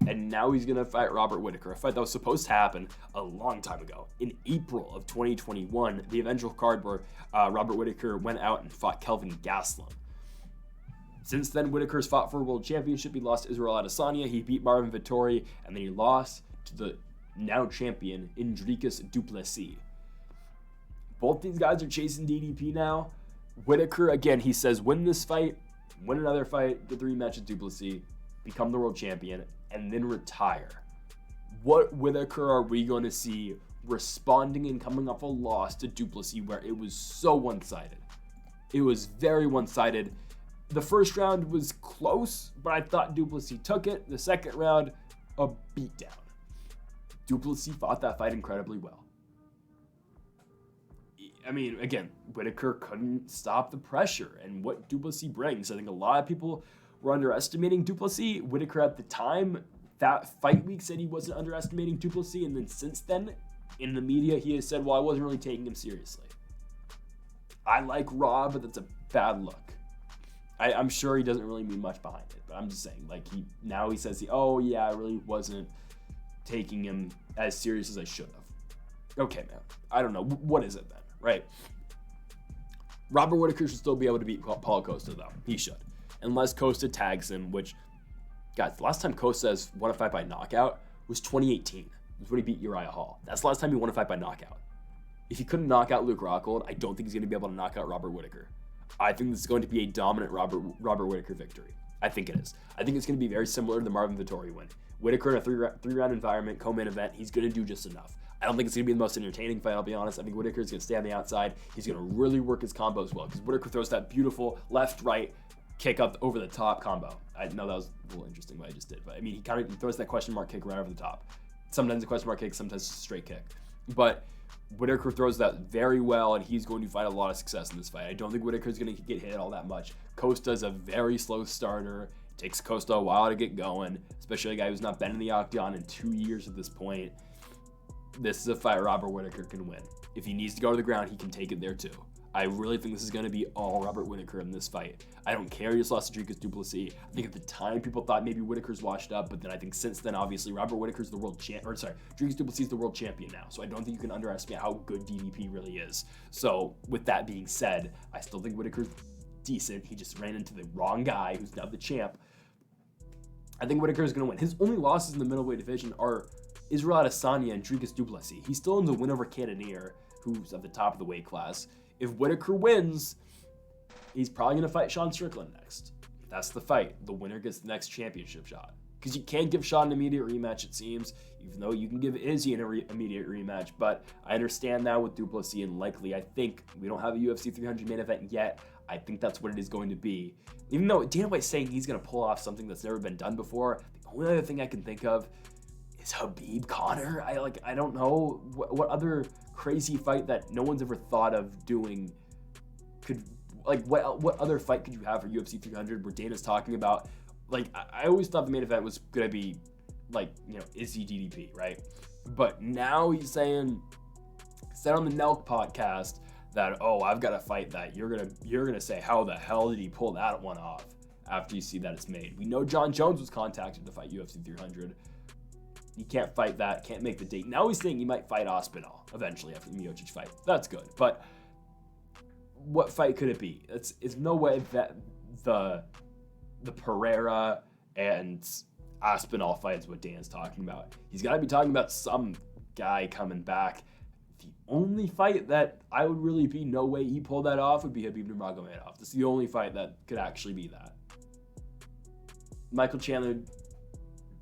and now he's going to fight Robert Whittaker, a fight that was supposed to happen a long time ago. In April of 2021, the eventual card where Robert Whittaker went out and fought Kelvin Gastelum. Since then, Whittaker's fought for a world championship. He lost to Israel Adesanya. He beat Marvin Vettori, and then he lost to the now champion Indrikas Duplessis. Both these guys are chasing DDP now. Whittaker, again, he says, win this fight, win another fight, get the rematch with Duplessis, become the world champion, and then retire. What Whittaker are we going to see responding and coming off a loss to Duplessis where it was so one-sided? It was very one-sided. The first round was close, but I thought Duplessis took it. The second round, a beatdown. Duplessis fought that fight incredibly well. I mean, again, Whittaker couldn't stop the pressure and what Duplessis brings. I think a lot of people were underestimating Duplessis. Whittaker at the time, that fight week, said he wasn't underestimating Duplessis, and then since then, in the media, he has said, well, I wasn't really taking him seriously. I like Rob, but that's a bad look. I'm sure he doesn't really mean much behind it, but I'm just saying, like, he says, I really wasn't taking him as serious as I should have. Okay, man. I don't know. What is it then, right? Robert Whittaker should still be able to beat Paulo Costa, though. He should. Unless Costa tags him, which, guys, the last time Costa has won a fight by knockout was 2018. It was when he beat Uriah Hall. That's the last time he won a fight by knockout. If he couldn't knock out Luke Rockhold, I don't think he's going to be able to knock out Robert Whittaker. I think this is going to be a dominant Robert Whittaker victory. I think it is. I think it's going to be very similar to the Marvin Vettori win. Whittaker in a three-round environment, co-main event, he's going to do just enough. I don't think it's going to be the most entertaining fight, I'll be honest. I think Whittaker is going to stay on the outside. He's going to really work his combos well because Whittaker throws that beautiful left-right kick up over the top combo. I know that was a little interesting what I just did, but I mean, he throws that question mark kick right over the top. Sometimes a question mark kick, sometimes a straight kick. But Whittaker throws that very well, and he's going to find a lot of success in this fight. I don't think Whittaker's going to get hit all that much. Costa's a very slow starter. It takes Costa a while to get going, especially a guy who's not been in the octagon in 2 years at this point. This is a fight Robert Whittaker can win. If he needs to go to the ground, he can take it there too. I really think this is going to be all Robert Whittaker in this fight. I don't care he just lost to Dricus Duplessis. I think at the time people thought maybe Whittaker's washed up, but then I think since then, obviously, Robert Whittaker's the world champ, Dricus Duplessis is the world champion now. So I don't think you can underestimate how good DDP really is. So with that being said, I still think Whittaker's decent. He just ran into the wrong guy who's now the champ. I think Whittaker is going to win. His only losses in the middleweight division are Israel Adesanya and Dricus Duplessis. He still owns a win over Cannonier, who's at the top of the weight class. If Whittaker wins, he's probably going to fight Sean Strickland next. That's the fight. The winner gets the next championship shot. Because you can't give Sean an immediate rematch, it seems, even though you can give Izzy an immediate rematch. But I understand now with Duplessis, and likely, I think, we don't have a UFC 300 main event yet. I think that's what it is going to be. Even though Dana White's saying he's going to pull off something that's never been done before, the only other thing I can think of is Khabib Conor. I don't know what other crazy fight that no one's ever thought of doing could, what other fight could you have for UFC 300 where Dana's talking about, I always thought the main event was gonna be Izzy DDP, right? But now he's saying, said on the Nelk podcast that, I've got a fight that you're gonna say, how the hell did he pull that one off after you see that it's made? We know John Jones was contacted to fight UFC 300. He can't fight that, can't make the date. Now he's saying he might fight Aspinall eventually after the Miocic fight. That's good. But what fight could it be? It's no way that the Pereira and Aspinall fight is what Dan's talking about. He's got to be talking about some guy coming back. The only fight that I would really be no way he pulled that off would be Khabib Nurmagomedov. This is the only fight that could actually be that. Michael Chandler,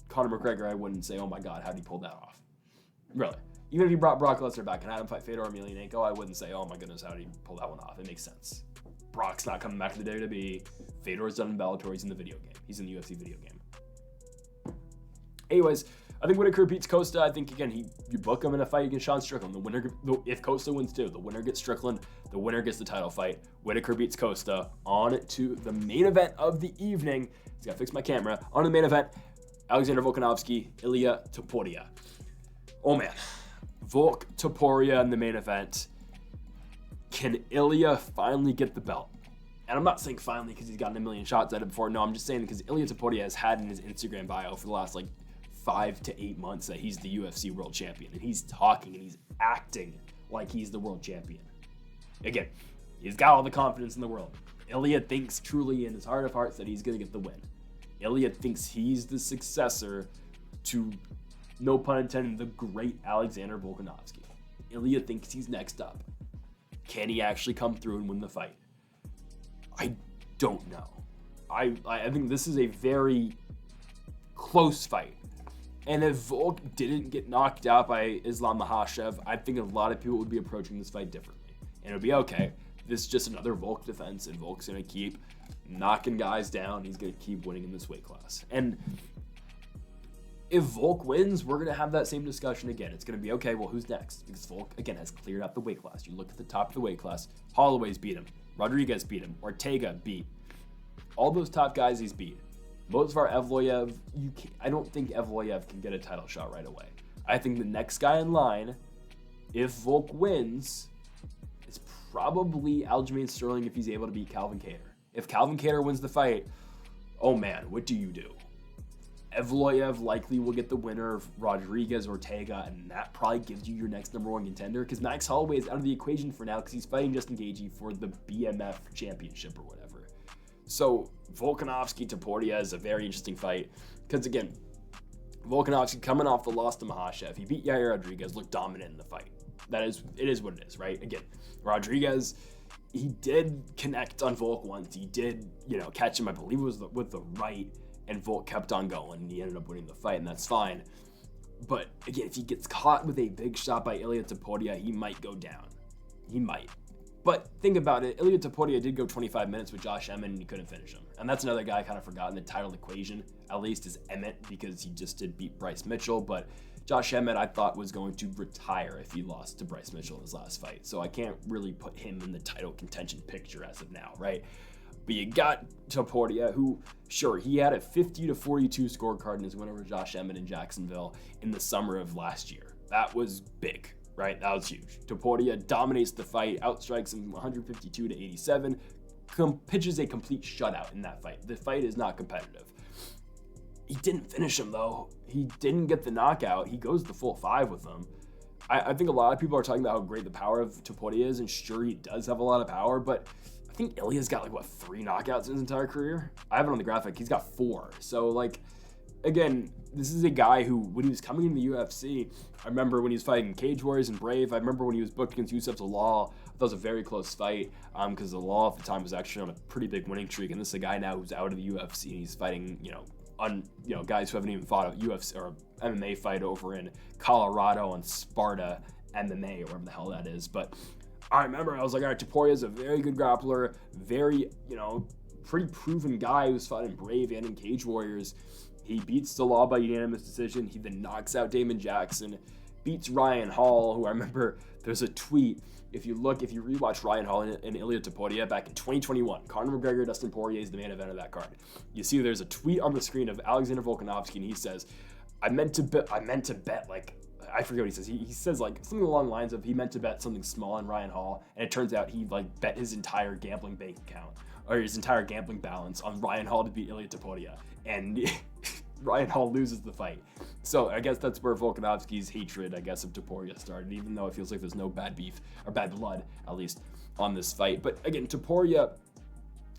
Conor McGregor, I wouldn't say, oh my God, how'd he pull that off? Really. Even if he brought Brock Lesnar back and had him fight Fedor Emelianenko, I wouldn't say, oh my goodness, how'd he pull that one off? It makes sense. Brock's not coming back to the WWE. Fedor's done in Bellator. He's in the video game. He's in the UFC video game. Anyways, I think Whittaker beats Costa. I think, again, you book him in a fight against Sean Strickland. The winner, if Costa wins too, the winner gets Strickland. The winner gets the title fight. Whittaker beats Costa. On to the main event of the evening. Just gotta fix my camera. On to the main event. Alexander Volkanovski, Ilia Topuria. Oh man, Volk Topuria in the main event. Can Ilia finally get the belt? And I'm not saying finally because he's gotten a million shots at it before. No, I'm just saying because Ilia Topuria has had in his Instagram bio for the last 5 to 8 months that he's the UFC world champion. And he's talking and he's acting like he's the world champion. Again, he's got all the confidence in the world. Ilia thinks truly in his heart of hearts that he's going to get the win. Ilia thinks he's the successor to, no pun intended, the great Alexander Volkanovski. Ilia thinks he's next up. Can he actually come through and win the fight? I don't know. I think this is a very close fight. And if Volk didn't get knocked out by Islam Makhachev, I think a lot of people would be approaching this fight differently. And it would be okay. This is just another Volk defense, and Volk's going to keep knocking guys down. He's going to keep winning in this weight class. And if Volk wins, we're going to have that same discussion again. It's going to be, okay, well, who's next? Because Volk, again, has cleared out the weight class. You look at the top of the weight class. Holloway's beat him. Rodriguez beat him. Ortega beat. All those top guys he's beat. Movsar Evloev, I don't think Evloev can get a title shot right away. I think the next guy in line, if Volk wins, is probably Aljamain Sterling if he's able to beat Calvin Kattar. If Calvin Kattar wins the fight, oh man, what do you do? Evloev likely will get the winner of Rodriguez Ortega, and that probably gives you your next number one contender because Max Holloway is out of the equation for now because he's fighting Justin Gaethje for the BMF championship or whatever. So Volkanovski Topuria is a very interesting fight because, again, Volkanovski coming off the loss to Makhachev, he beat Yair Rodriguez, looked dominant in the fight. It is what it is, right? Again, Rodriguez, he did connect on Volk once. He did, catch him, I believe it was with the right, and Volk kept on going, and he ended up winning the fight, and that's fine. But again, if he gets caught with a big shot by Ilia Topuria, he might go down. He might. But think about it, Ilia Topuria did go 25 minutes with Josh Emmett, and he couldn't finish him. And that's another guy I kind of forgot in the title equation, at least, is Emmett, because he just did beat Bryce Mitchell. But Josh Emmett, I thought, was going to retire if he lost to Bryce Mitchell in his last fight. So I can't really put him in the title contention picture as of now, right? But you got Topuria, who, sure, he had a 50-42 scorecard in his win over Josh Emmett in Jacksonville in the summer of last year. That was big, right? That was huge. Topuria dominates the fight, outstrikes him 152-87, pitches a complete shutout in that fight. The fight is not competitive. He didn't finish him, though. He didn't get the knockout. He goes the full 5 with him. I think a lot of people are talking about how great the power of Topuria is, and sure, he does have a lot of power, but I think Ilia's got 3 knockouts in his entire career. I have it on the graphic. He's got 4. So again, this is a guy who, when he was coming in the UFC, I remember when he was fighting Cage Warriors and Brave. I remember when he was booked against Yusuf Zalal. That was a very close fight because Zalal at the time was actually on a pretty big winning streak, and this is a guy now who's out of the UFC and he's fighting, guys who haven't even fought a UFC or MMA fight over in Colorado and Sparta MMA or whatever the hell that is, but. I remember I was like, all right, Topuria is a very good grappler, very, pretty proven guy who's fought in Brave and in Cage Warriors. He beats Zalal by unanimous decision. He then knocks out Damon Jackson, beats Ryan Hall, who I remember there's a tweet. If you rewatch Ryan Hall and Ilia Topuria back in 2021, Conor McGregor, Dustin Poirier is the main event of that card. You see there's a tweet on the screen of Alexander Volkanovski, and he says, I meant to bet I forget what he says. He says something along the lines of he meant to bet something small on Ryan Hall, and it turns out he bet his entire gambling bank account or his entire gambling balance on Ryan Hall to beat Ilia Topuria, and Ryan Hall loses the fight. So I guess that's where Volkanovski's hatred, of Topuria started, even though it feels like there's no bad beef or bad blood, at least, on this fight. But again, Topuria,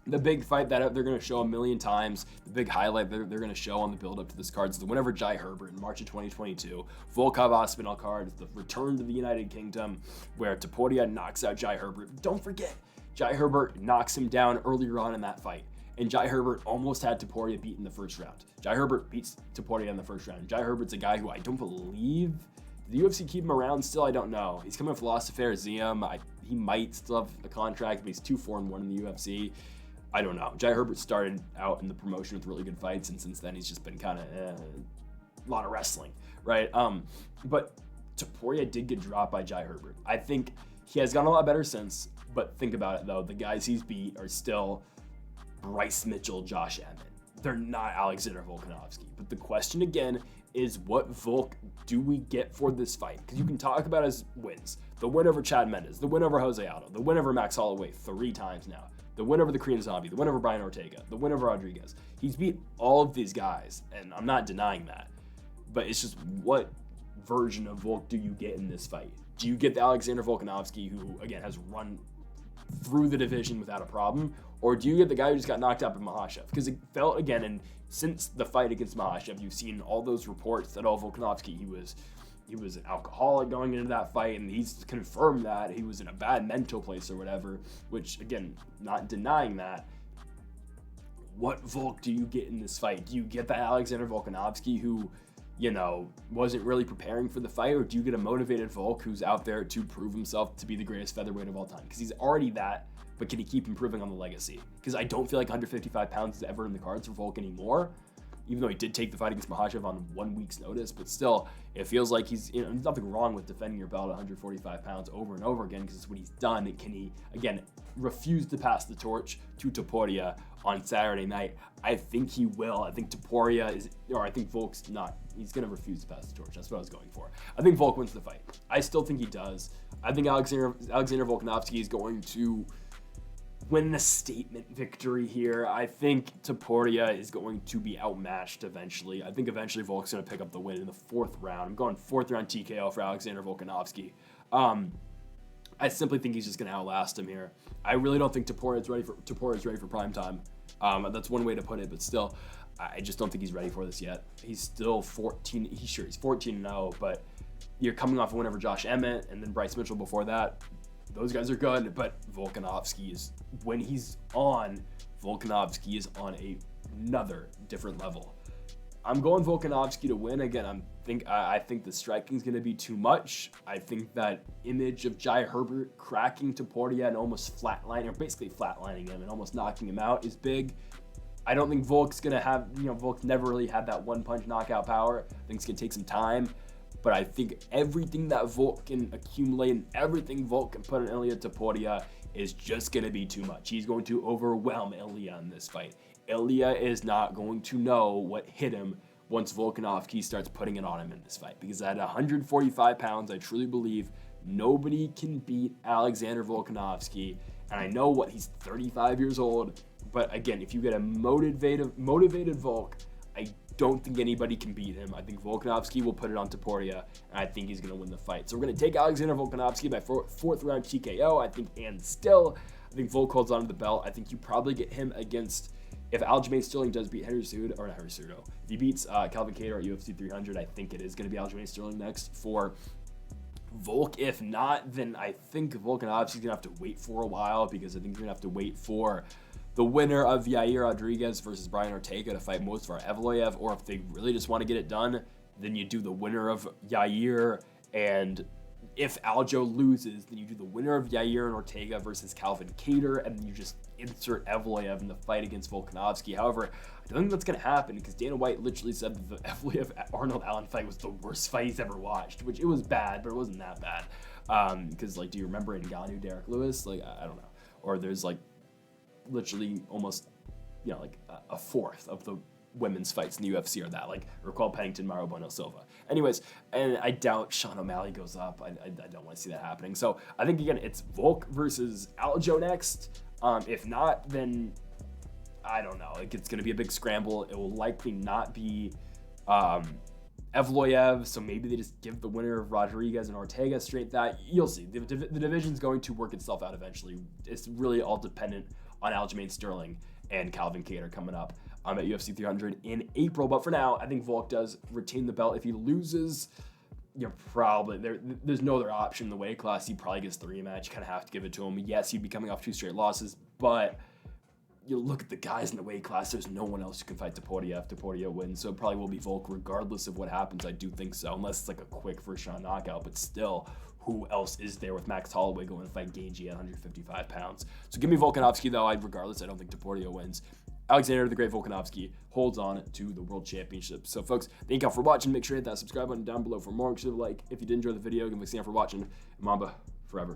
the big fight that they're going to show a million times, the big highlight they're going to show on the build-up to this card is the win over Jai Herbert in March of 2022. Volkov Aspinall card is the return to the United Kingdom where Topuria knocks out Jai Herbert. Don't forget, Jai Herbert knocks him down earlier on in that fight, and Jai Herbert almost had Topuria beat in the first round. Jai Herbert beats Topuria in the first round. Jai Herbert's a guy who I don't believe the UFC keep him around still. I don't know. He's coming from Laissez-Faire Ziem. He might still have a contract, but he's 2-4-1 in the UFC. I don't know. Jai Herbert started out in the promotion with really good fights, and since then he's just been kind of a lot of wrestling, right? But Topuria did get dropped by Jai Herbert. I think he has gotten a lot better since, but think about it, though. The guys he's beat are still Bryce Mitchell, Josh Emmett. they're not Alexander Volkanovski. But the question again is, what Volk do we get for this fight? Because you can talk about his wins. The win over Chad Mendes, the win over Jose Aldo, the win over Max Holloway 3 times now, the win over the Korean Zombie, the win over Brian Ortega, the win over Rodriguez. He's beat all of these guys, and I'm not denying that. But it's just, what version of Volk do you get in this fight? Do you get the Alexander Volkanovski who, again, has run through the division without a problem? Or do you get the guy who just got knocked out by Makhachev? Because it felt, again, and since the fight against Makhachev, you've seen all those reports that, Volkanovski, he was an alcoholic going into that fight, and he's confirmed that he was in a bad mental place or whatever, which, again, not denying that. What Volk do you get in this fight? Do you get that Alexander Volkanovski who, wasn't really preparing for the fight, or do you get a motivated Volk who's out there to prove himself to be the greatest featherweight of all time? Because he's already that, but can he keep improving on the legacy? Because I don't feel like 155 pounds is ever in the cards for Volk anymore, even though he did take the fight against Makhachev on 1 week's notice. But still, it feels like he's, there's nothing wrong with defending your belt at 145 pounds over and over again, because it's what he's done. And can he, again, refuse to pass the torch to Topuria on Saturday night? I think he will. I think I think Volk's not. He's going to refuse to pass the torch. That's what I was going for. I think Volk wins the fight. I still think he does. I think Alexander Volkanovski is going to win the statement victory here. I think Topuria is going to be outmatched eventually. I think eventually Volk's going to pick up the win in the 4th round. I'm going 4th round TKO for Alexander Volkanovski. I simply think he's just going to outlast him here. I really don't think Topuria is ready for prime time. That's one way to put it, but still, I just don't think he's ready for this yet. He's still 14. He's 14-0, but you're coming off a win over Josh Emmett and then Bryce Mitchell before that. Those guys are good, but Volkanovski is, when he's on, Volkanovski is on another different level. I'm going Volkanovski to win. Again, I think the striking is going to be too much. I think that image of Jai Herbert cracking Topuria and almost basically flatlining him and almost knocking him out is big. I don't think Volk's going to have, Volk's never really had that one-punch knockout power. I think it's going to take some time. But I think everything that Volk can accumulate and everything Volk can put on Ilia Topuria is just going to be too much. He's going to overwhelm Ilia in this fight. Ilia is not going to know what hit him once Volkanovski starts putting it on him in this fight. Because at 145 pounds, I truly believe nobody can beat Alexander Volkanovski. And I know he's 35 years old. But again, if you get a motivated Volk, I don't think anybody can beat him. I think Volkanovski will put it on Topuria, and I think he's going to win the fight. So we're going to take Alexander Volkanovski by 4th round TKO, I think, and still, I think Volk holds on to the belt. I think you probably get him against, if Aljamain Sterling does beat if he beats Calvin Kattar at UFC 300, I think it is going to be Aljamain Sterling next for Volk. If not, then I think Volkanovski's going to have to wait for a while, because I think you're going to have to wait for the winner of Yair Rodriguez versus Brian Ortega to fight Movsar Evloev, or if they really just want to get it done, then you do the winner of Yair, and if Aljo loses, then you do the winner of Yair and Ortega versus Calvin Kattar, and then you just insert Evloev in the fight against Volkanovski. However, I don't think that's going to happen, because Dana White literally said that the Evloev-Arnold Allen fight was the worst fight he's ever watched, which it was bad, but it wasn't that bad. Because, do you remember Ngannou, Derek Lewis? I don't know. Or there's, literally almost, a 4th of the women's fights in the UFC are that, Raquel Pennington, Mauro Bueno Silva. Anyways, and I doubt Sean O'Malley goes up. I don't want to see that happening. So I think, again, it's Volk versus Aljo next. If not, then I don't know. It's going to be a big scramble. It will likely not be Evloev, so maybe they just give the winner of Rodriguez and Ortega straight that. You'll see. The division's going to work itself out eventually. It's really all dependent on Aljamain Sterling and Calvin Kattar coming up at UFC 300 in April. But for now, I think Volk does retain the belt. If he loses, you're probably there's no other option in the weight class. He probably gets the rematch. You kind of have to give it to him. Yes, he'd be coming off 2 straight losses, but you look at the guys in the weight class, there's no one else who can fight Topuria if Topuria wins. So it probably will be Volk regardless of what happens. I do think so, unless it's a quick first round knockout. But still, who else is there with Max Holloway going to fight Gaethje at 155 pounds? So give me Volkanovski, though. Regardless, I don't think Topuria wins. Alexander the Great Volkanovski holds on to the World Championship. So, folks, thank you all for watching. Make sure to hit that subscribe button down below for more. If you did enjoy the video, give me a thanks for watching. Mamba forever.